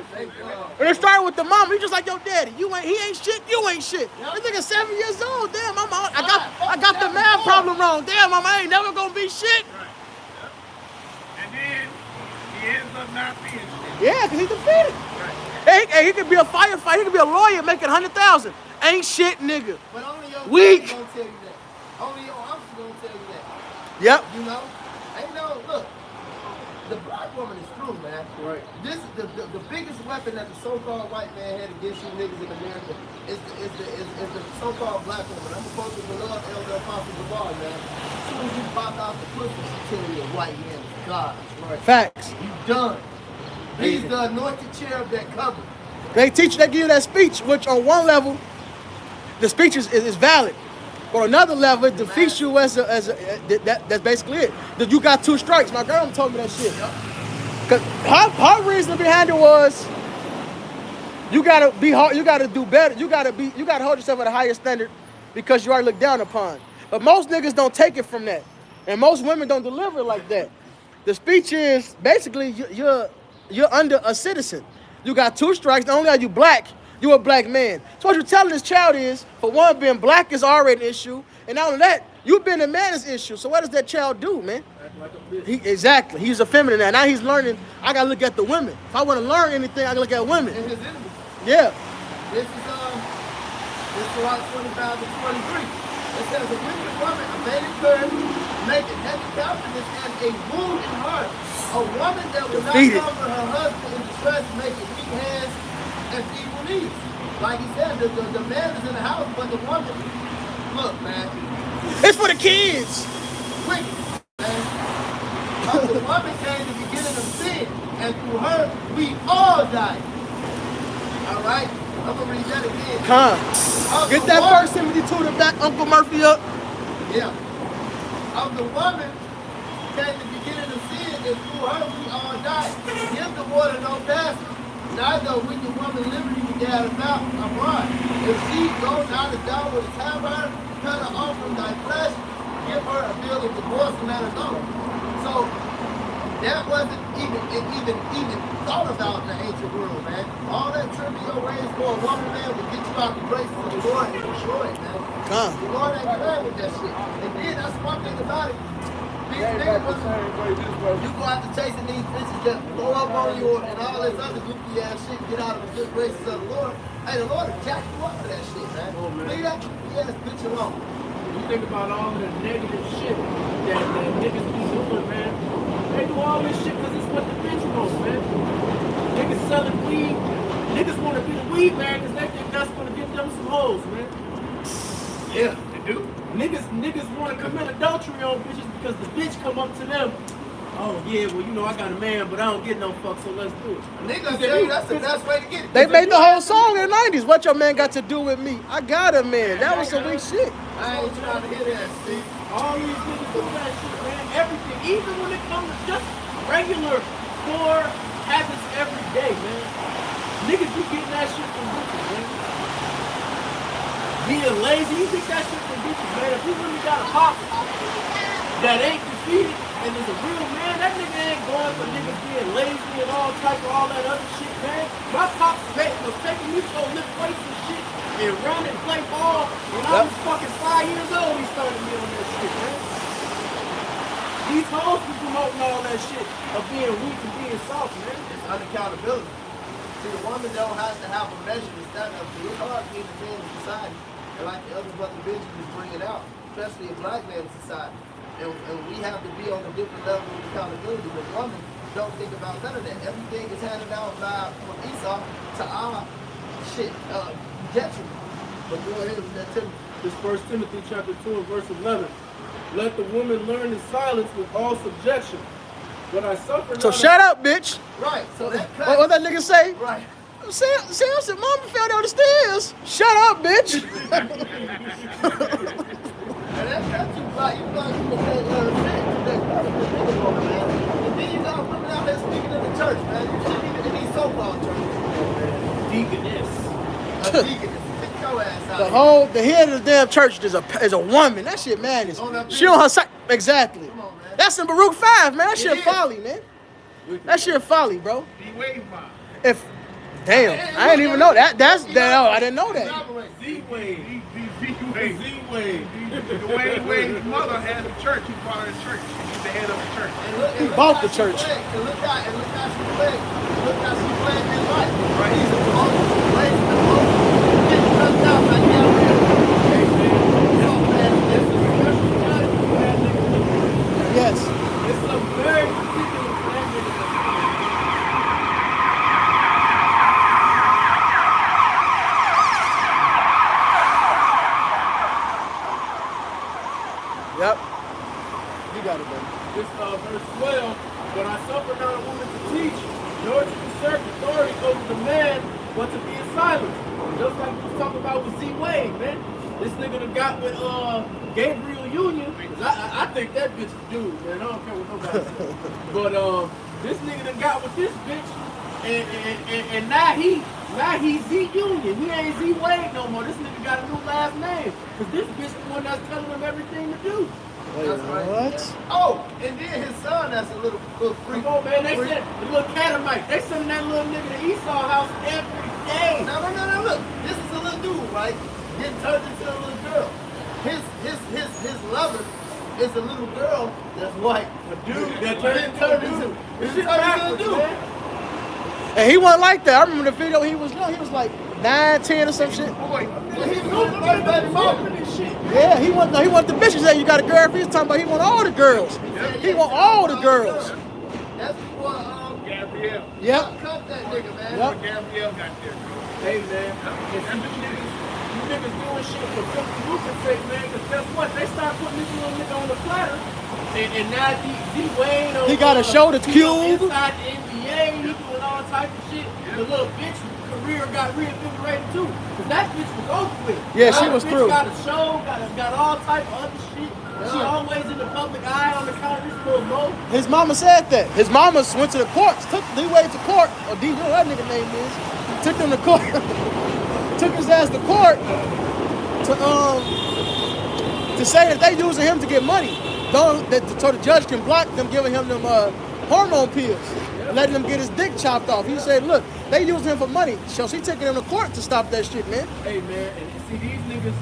And they started with the mama. He just like your daddy. He ain't shit. You ain't shit. This nigga 7 years old. Damn, mama, I got the math problem wrong. Damn, mama, I ain't never gonna be shit. And then he ends up not being shit. Yeah, because he defeated. Hey, he could be a firefighter. He could be a lawyer making 100,000. Ain't shit, nigga. But only your Weak. gonna tell you that. Only your uncle's gonna tell you that. Yep. You know? Ain't no, look, the black woman is true, man. Right. This is the biggest weapon that the so-called white man had against you niggas in America is the so-called black woman. I'm supposed to beloved Elder Apostle Gabar, man. As soon as you pop out the pussy, she tell you a white man is God. Right. Facts. You done. He's the anointed cherub that covered. They give you that speech, which on one level, the speech is valid. But on another level, it defeats you that's basically it. That you got 2 strikes. My girl told me that shit. Cause her reason behind it was you gotta be hard, you gotta do better, you gotta hold yourself at a higher standard because you already looked down upon. But most niggas don't take it from that. And most women don't deliver it like that. The speech is basically you're under a citizen. You got 2 strikes. Not only are you black, you're a black man. So what you're telling this child is, for one, being black is already an issue, and not only that, you being a man is an issue. So what does that child do, man? Act like a bitch. Exactly. He's effeminate now. Now he's learning. I gotta look at the women. If I want to learn anything, I gotta look at women. And his enemies. Yeah. This is This is Sirach 25 and 23. It says, a wicked woman, a maiden curse, make a heavy countenance and a wound in heart. A woman that will not Defeated. comfort her husband in distress, make it weak hands and feeble knees. Like he said, the man is in the house, but the woman, look, man, It's for the kids. wicked, man. But the woman came the beginning of sin, and through her, we all died. All right? I'm going to read that again. Of Get the that woman- 1 Timothy 2 to back Uncle Murphy up. Yeah. Of the woman came the beginning of sin, and through her we all died. Give the water no pastor. Neither a wicked woman liberty to gad about abroad. If she go not as thou wouldst have her, cut her off from thy flesh, give her a bill of divorce and let her go. So that wasn't even thought about in the ancient world, man. All that trivial ways for a woman, man, would get you out the graces of the Lord and destroy it, man. The Lord ain't playing with that shit. And then that's one thing about it. These niggas, you go out to chasing these bitches that blow up on you and all this other goofy ass shit, get out of the good graces of the Lord. Hey, the Lord will jack you up for that shit, man. Leave that goofy ass bitch alone. You think about all of the negative shit that niggas be doing, man. They do all this shit because it's what the bitch wants, man. Niggas selling weed. Niggas want to be the weed man because they think that's going to get them some hoes, man. Yeah, they do. Niggas want to commit adultery on bitches because the bitch come up to them. Oh yeah, well you know I got a man, but I don't get no fuck, so let's do it. Niggas tell you that's the best way to get it. They made the whole song in the 90s. What your man got to do with me? I got a man. That was some weak shit. I ain't trying to hear that, Steve. All these niggas do that shit, man. Everything, even when it comes to just regular poor habits every day, man. Niggas be getting that shit from bitches, man. Being lazy, you think that shit from bitches, man. If you really got a pop that ain't defeated and is a real man, that nigga ain't going for niggas being lazy and all type of all that other shit, man. My pops was taking me to go lift weights and shit and run and play ball when I was fucking 5 years old. He started me on that shit, man. These hoes be promoting all that shit of being weak and being soft, man. It's unaccountability. See, the woman don't have to have a measure to stand up to. It's hard being a man in society. And like the other brother Benjamin bring it out, especially a black man in society. And we have to be on a different level of accountability. But women don't think about none of that. Everything is handed down from Esau to our shit, detriment. But go ahead with that, Timothy. This 1 Timothy chapter 2 and verse 11. Let the woman learn in silence with all subjection. But I suffer So not shut up, bitch. Right, so that What that nigga say? right. Sam said, Mama fell down the stairs. Shut up, bitch. And that's too far. You got people that man. And then you got women out there speaking in the church, man. You shouldn't even in these so-called churches. Deaconess. A deaconess. Kick your ass out. The head of the damn church is a woman. That shit madness. She on her side. Exactly. Come on, man. That's in Baruch 5, man. That shit is. folly, man. That shit folly, bro. D-Wave vibe. If damn, I didn't even know that. I didn't know that. Elaborate. Z-Wave. D-Wave. Z-Wave. Dwayne Wade's mother had a church. He brought her to church. She's the head of the church. And look bought how the she church. played. And look how she played. Look how she played his life. Right, he's a raising the boat, getting cussed out like that. Hey, man. It's a special time for that nigga. Yes. It's a very particular flag nigga. Yep. You got it, baby. This verse 12. But I suffer not a woman to teach, nor to usurp authority over the man, but to be in silence. Just like we was talking about with Z-Wade, man. This nigga done got with Gabriel Union. 'Cause I think that bitch is dude, man. I don't care what nobody says. But this nigga done got with this bitch, and now he's Z-Union. He ain't Z-Wade no more. This nigga got a new last name. Because this bitch the one that's telling him everything to do. Wait, That's right. what? Oh, and then his son, that's a little freak. Come on, man. They send the little Catamite. They sending that little nigga to Esau house every day. No, look. This is a little dude, right? Getting turned into a little girl. His lover is a little girl that's white. A dude that Getting turned into a dude. This shit backwards, man. And he wasn't like that. I remember the video. He was young. He was like 9, 10 or some shit. Boy, He was first baby mama. Yeah, he want the bitches that you got a girlfriend. He's talking about he want all the girls. He want all the girls. That's what Gabrielle. Yep. cut that nigga, man. Yep. Gabrielle got there. Hey, man. And see, you niggas doing shit for Filthy Lucas' sake, man. Because guess what? They start putting this little nigga on the platter. And now D-Wayne He got a show that's cute. Inside the NBA, he doing all type of shit. The little bitch career got reinvigorated too. Because that bitch was over with. Yeah, she That was bitch through. got a show, got all type of other shit. She always in the public eye on the counter. This little mo. His mama said that. His mama went to the courts, took D-Wade to court, or D, what that nigga name is, took him to court, took his ass to court to say that they using him to get money. So the judge can block them giving him them hormone pills, letting him get his dick chopped off. He said, look, they using him for money. So she taking him to court to stop that shit, man. Hey, man, and see these niggas,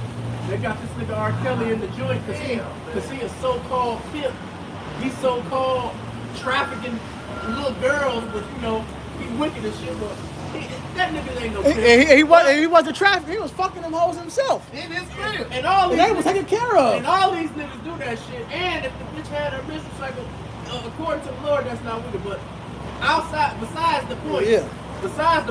they got this nigga R. Kelly in the joint because he a so-called pimp. He's so-called trafficking little girls, but you know, he wicked and shit, but that nigga ain't no pimp. He wasn't trafficking, he was fucking them hoes himself. In his crib. And all And these they was taken care of. And all these niggas do that shit. And if the bitch had her menstrual cycle, according to the Lord, that's not wicked. But outside, besides the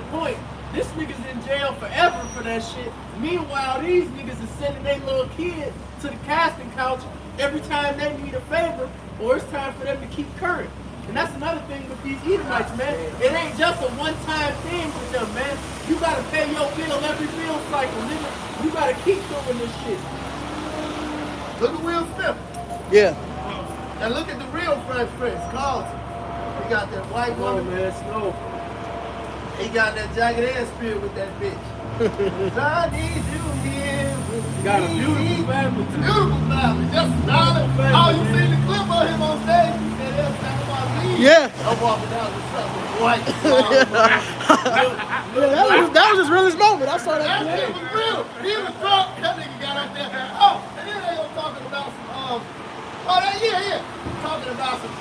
point, this nigga's in jail forever for that shit. Meanwhile, these niggas is sending their little kid to the casting couch every time they need a favor or it's time for them to keep current. And that's another thing with these Edomites, man. It ain't just a one-time thing with them, man. You gotta pay your bill every bill cycle, nigga. You gotta keep doing this shit. Look at Will Smith. Yeah. And look at the real Fresh Prince, Carlton. He got that white Snow, woman. man, Snow. He got that jagged ass spirit with that bitch. I need you here with me. Got a beautiful family, too. Beautiful family. Just solid. Family, Oh, you man. seen the clip of him on stage? He said, "That's not about me." Yeah. I'm walking down the street with white. Yeah, that was his realest moment. I saw that That today. shit was real. He was drunk. That nigga got up there. Oh, and then they were talking about some, talking about some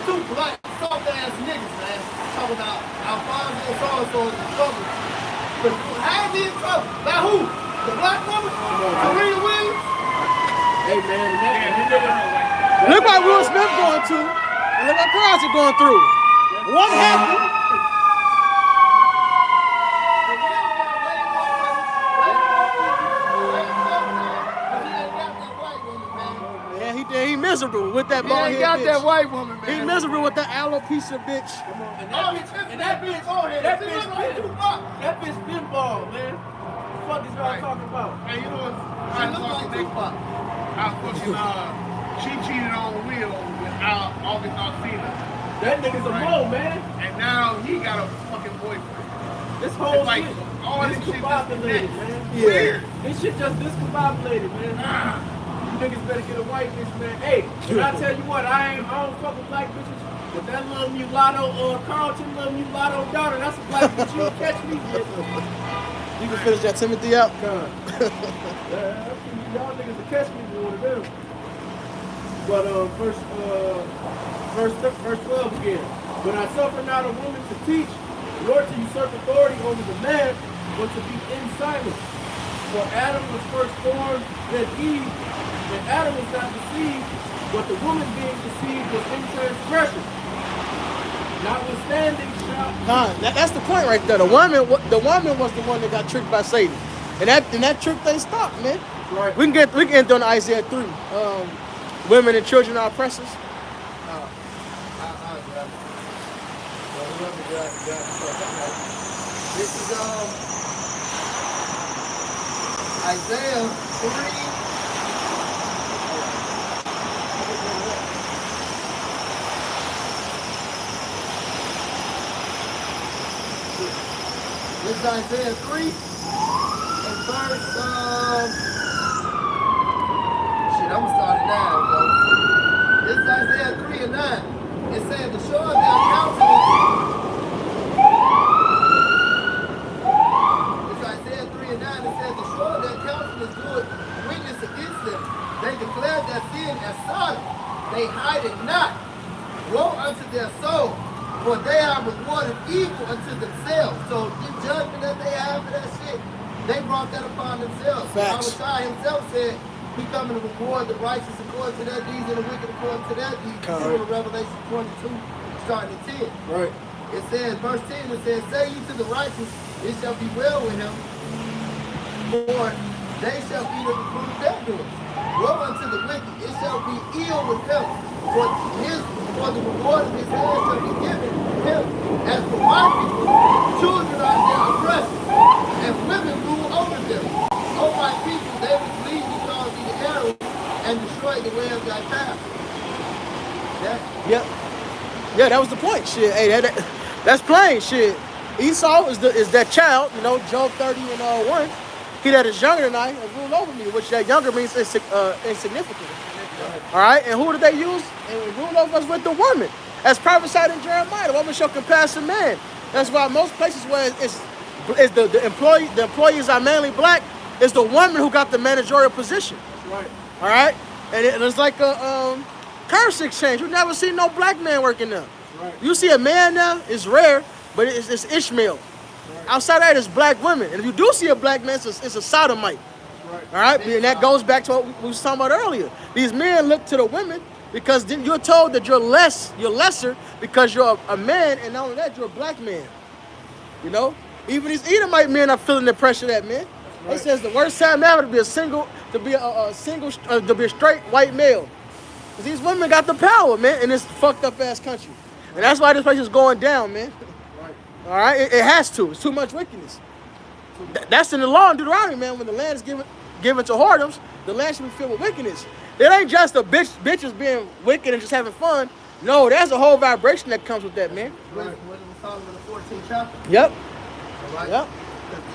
two black soft ass niggas, man. Talking about Alfonso and so-and-so is in trouble. But how is he in trouble? By who? The black woman? Serena Williams? Hey, man, and that Look what Will Smith going to, and look what Cross is going through. What happened? Yeah, he did. He miserable with that He bald ain't head got that bitch. white woman, man. He miserable with that alopecia bitch. And that bitch pinball, man. What the fuck is y'all talking about? Hey, you know what? She look like Tupac. I fucking she cheated on Will with August Alsina, That nigga's a mole, man. and now he got a fucking boyfriend. This whole It's like shit all this shit just discombobulated, connects. man. Yeah. Weird. This shit just discombobulated, man. You niggas better get a white bitch, man. Hey, and I tell you what, I don't fuck with black bitches, but that little mulatto, Carlton, little mulatto daughter, that's a black bitch. You can catch me, bitch. You can finish that Timothy out. God. Y'all niggas will catch me with one of them. But verse 12 again. When I suffer not a woman to teach, nor to usurp authority over the man, but to be in silence. For Adam was first formed, then Eve, and Adam was not deceived, but the woman being deceived was in transgression. Notwithstanding, That's the point right there. The woman was the one that got tricked by Satan, and that trick they stopped, man. right. We can end on Isaiah 3. Women and children are oppressors. This is Isaiah 3. This is Isaiah 3 and verse shit, I'm gonna start at 9, bro. This is Isaiah 3 and 9. It says, "The shore of their countenance." It's Isaiah 3 and 9. It says, "The shore of their countenance doeth witness against them. They declare their sin as Sodom. They hide it not. Woe unto their soul, for they are rewarded evil unto themselves." So the judgment that they have for that shit, They brought that upon themselves. Facts. Yahweh himself said, he coming to reward the righteous according to their deeds and the wicked according to their deeds. Correct. In Revelation 22, starting at 10. Right. It says, verse 10, it says, say ye to the righteous, it shall be well with him, for they shall eat of the fruit of their doings. Woe unto the wicked, it shall be ill with him, for the reward of his hand shall be given him. As for my people, children are their oppressors, and women rule over them. O my people, they will flee because of the arrows and destroy the way of thy path. Yep. Yeah, that was the point. Shit. Hey, that's plain. Shit. Esau is that child, you know, Job 30 and 1. He that is younger than I and rule over me, which that younger means insignificant. All right, and who did they use? And rule over us with the woman. As prophesied in Jeremiah, the woman shall compass a man. That's why most places where the employees are mainly black, it's the woman who got the managerial position. Right. All right, and it's like a currency exchange. You never see no black man working there. Right. You see a man now, it's rare, but it's Ishmael. Right. Outside of that, it's black women. And if you do see a black man, it's a sodomite. Right. All right, and that goes back to what we was talking about earlier. These men look to the women because you're told that you're lesser because you're a man, and not only that, you're a black man. You know, even these Edomite men are feeling the pressure of that, man. It says the worst time ever to be a straight white male. Cause these women got the power, man, in this fucked up ass country, and that's why this place is going down, man. Right. All right, it has to. It's too much wickedness. That's in the law in Deuteronomy, man. When the land is given to whoredoms, the land should be filled with wickedness. It ain't just the bitches being wicked and just having fun. No, there's a whole vibration that comes with that, man. What it was talking in the 14th chapter. Yep. All right? Yep.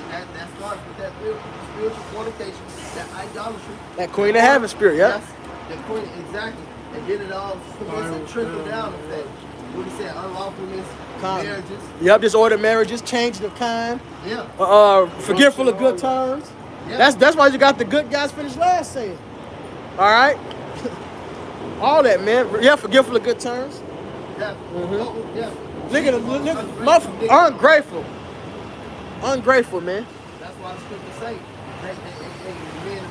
That starts with that spiritual fornication, that idolatry. That Queen of Heaven spirit, yep. Yes, the queen, exactly. And then it all trickle down effect. What he said, unlawfulness, marriages. Yep, disordered marriages, changing of kind. Yeah. Forgetful of good terms. Yeah. That's why you got the good guys finish last saying. All right? All that, man. Yeah, forgetful of good terms. Yeah. Yeah. Look at them. Ungrateful. Ungrateful, man. That's why the scripture say, men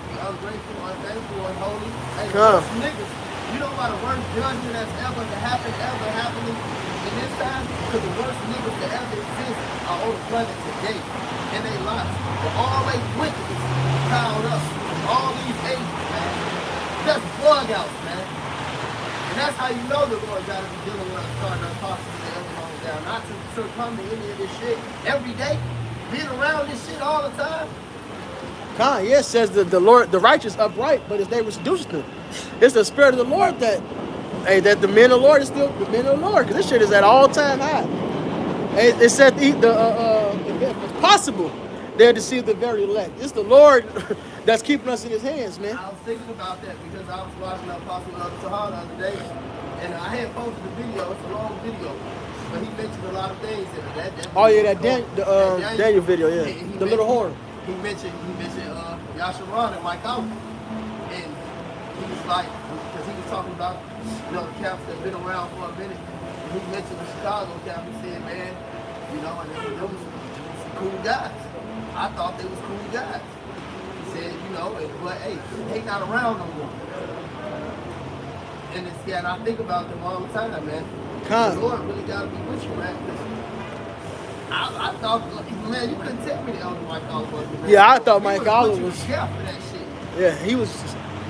be ungrateful, unthankful, unholy. Hey, Come. niggas, you know about the worst judgment that's ever happening in this time? Because the worst niggas that ever exist are on the planet today. And they lost. But all they wickedness piled up. All these agents, man. That's bug outs, man. And that's how you know the Lord got to be dealing with us, starting us talking to everyone down. Not to succumb to any of this shit every day. Being around this shit all the time. Yes, says the Lord, the righteous upright, but his neighbor seduces them. It's the spirit of the Lord that the men of the Lord is still the men of the Lord, because this shit is at all-time high. It said if it's possible, they'll deceive the very elect. It's the Lord that's keeping us in his hands, man. I was thinking about that because I was watching Apostle Tahar the other day, and I had posted a video. It's a long video, but he mentioned a lot of things in it. That Daniel video, yeah, the little horn. He mentioned Yasharon and Mike Out, and he was like, because he was talking about the camps that have been around for a minute. And he mentioned the Chicago camp. He said, man, and there was some cool guys. I thought they was cool guys. He said, but hey, they not around no more. And and I think about them all the time, man. The Lord really got to be with you, man. I thought, man, you couldn't tell me the elder Mike Oliver was. Man. Yeah, I thought Mike Oliver was. For that shit. Yeah, he was.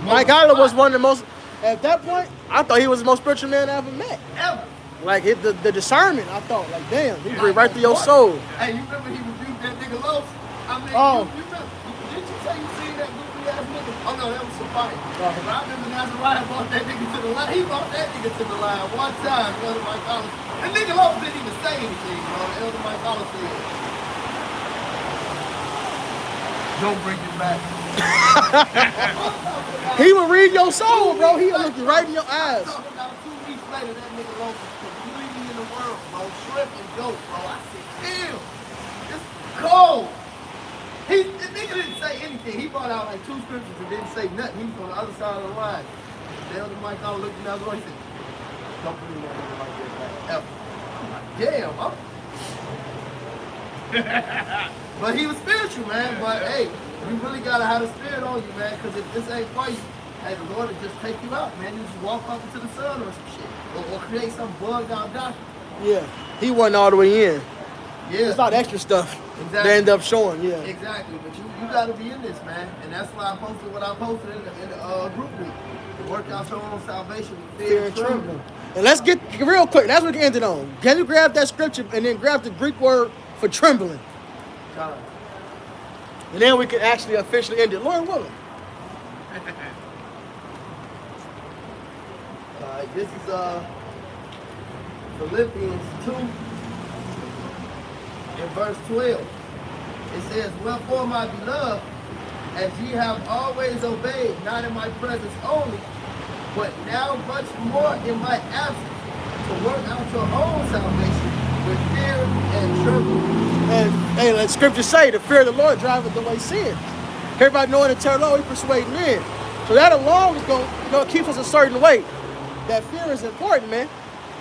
Mike Oliver was one of the most. At that point, I thought he was the most spiritual man I ever met. Ever. Like the discernment, I thought, like, damn, he read right through your soul. Hey, you remember he rebuked that nigga Los? I mean, you remember? Did you say you seen that goofy ass nigga? Oh no, that was Safari. But I remember Nazariah brought that nigga to the line. He brought that nigga to the line one time. Elder Mike Oliver. The nigga Los didn't even say anything, bro. Elder Mike Oliver said, "Don't bring it back." He would read your soul, bro. He would look you right in your eyes. Talking about 2 weeks later, that nigga Los was completely in the world, bro. Shrimp and goat, bro. I said, damn, it's cold. The nigga didn't say anything. He brought out like 2 scriptures and didn't say nothing. He was on the other side of the line. The elder Mike Oliver looked down the road and said, "Don't bring that nigga like that back, ever." I'm like, damn, But he was spiritual, man. But hey, you really gotta have the spirit on you, man. Because if this ain't for you, hey, the Lord will just take you out, man. You just walk up into the sun or some shit, or create some bugged out doctrine. Yeah, he wasn't all the way in. Yeah, It's a lot of extra stuff Exactly. they end up showing. Yeah. exactly. But you gotta be in this, man. And that's why I posted what I posted in the group week. To work out your own salvation with Fear and trembling. And let's get real quick. That's what we ended on. Can you grab that scripture and then grab the Greek word for trembling? God. And then we can actually officially end it. Lord willing. This is Philippians 2 in verse 12. It says, "Wherefore, my beloved, as ye have always obeyed, not in my presence only, but now much more in my absence, to work out your own salvation with fear and trembling." And hey, let scripture say, the fear of the Lord driveth away sin. Everybody knowing the terror of the Lord, he persuading men. So that alone is going to keep us a certain way. That fear is important, man.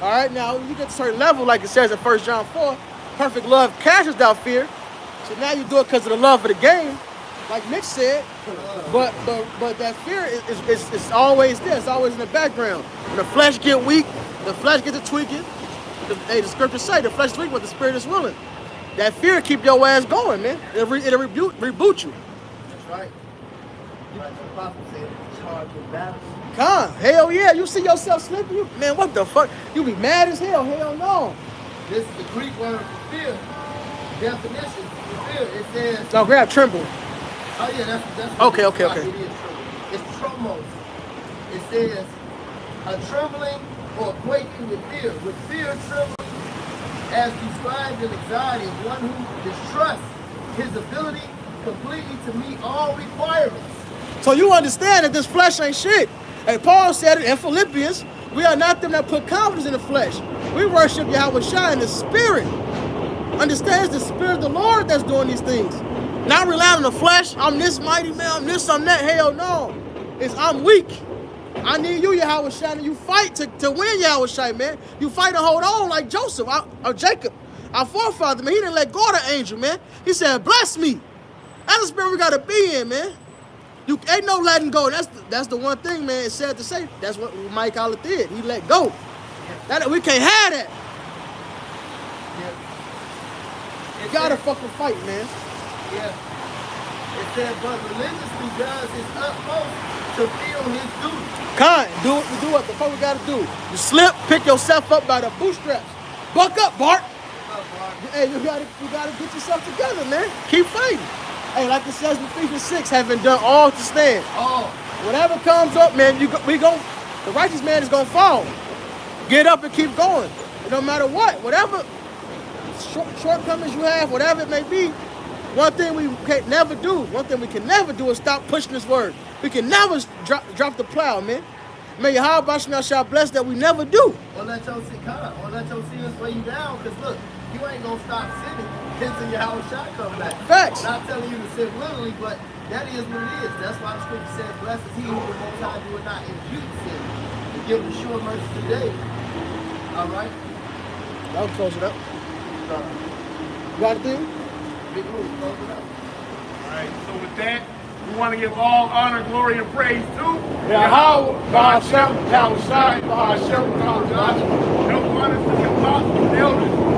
All right, now you get to a certain level, like it says in 1 John 4, perfect love casts out fear. So now you do it because of the love of the game, like Nick said. But that fear is always there. It's always in the background. When the flesh get weak, the flesh gets to tweaking. The scriptures say the flesh is weak, but the spirit is willing. That fear keep your ass going, man. It'll reboot you. That's right. Like the prophet said, charged with battle. Con, hell yeah. You see yourself slipping, man, what the fuck? You be mad as hell. Hell no. This is the Greek word for fear. Definition for fear. It says, No, grab tremble. oh yeah, that's Okay, what okay. It is trembling. It's tromos. It says a trembling or quaking with fear. With fear trembling, as described in anxiety of one who distrusts his ability completely to meet all requirements. So you understand that this flesh ain't shit. And Paul said it in Philippians, we are not them that put confidence in the flesh. We worship Yahweh Shai in the spirit. Understand, it's the spirit of the Lord that's doing these things. Not relying on the flesh. I'm this mighty man, I'm this, I'm that. Hell no. It's I'm weak. I need you, Yahweh Shai, and you fight to win, Yahweh Shai, man. You fight and hold on like Joseph, or Jacob, our forefather, man. He didn't let go of the angel, man. He said, bless me. That's the spirit we got to be in, man. You ain't no letting go. That's the one thing, man. It's sad to say. That's what Mike Allah did. He let go. That we can't have that. You gotta fucking fight, man. Yeah. It said, but religiously does his utmost to feel his duty. Kind, do what the fuck we gotta do. You slip, pick yourself up by the bootstraps. Buck up, Bart. Hey, you gotta get yourself together, man. Keep fighting. Hey, like it says in Ephesians 6, having done all to stand. Oh, Whatever comes up, man, the righteous man is gonna fall. Get up and keep going. No matter what, whatever shortcomings you have, whatever it may be, one thing we can never do is stop pushing this word. We can never drop the plow, man. May Yahweh shall bless that we never do. or let your sins weigh you down, because look, you ain't gonna stop sinning until your house shot come back. Facts. I'm not telling you to sin willingly, but that is what it is. That's why the scripture said, blessed is he who the Most High do not impute sin, to give the sure mercy today. All right? I'll close it up. You got anything? Big move, close it up. All right, so with that, we want to give all honor, glory, and praise to Yahweh, Bahashem, Yahweh Shai, Bahashem, Yahweh. no honor to the apostles and elders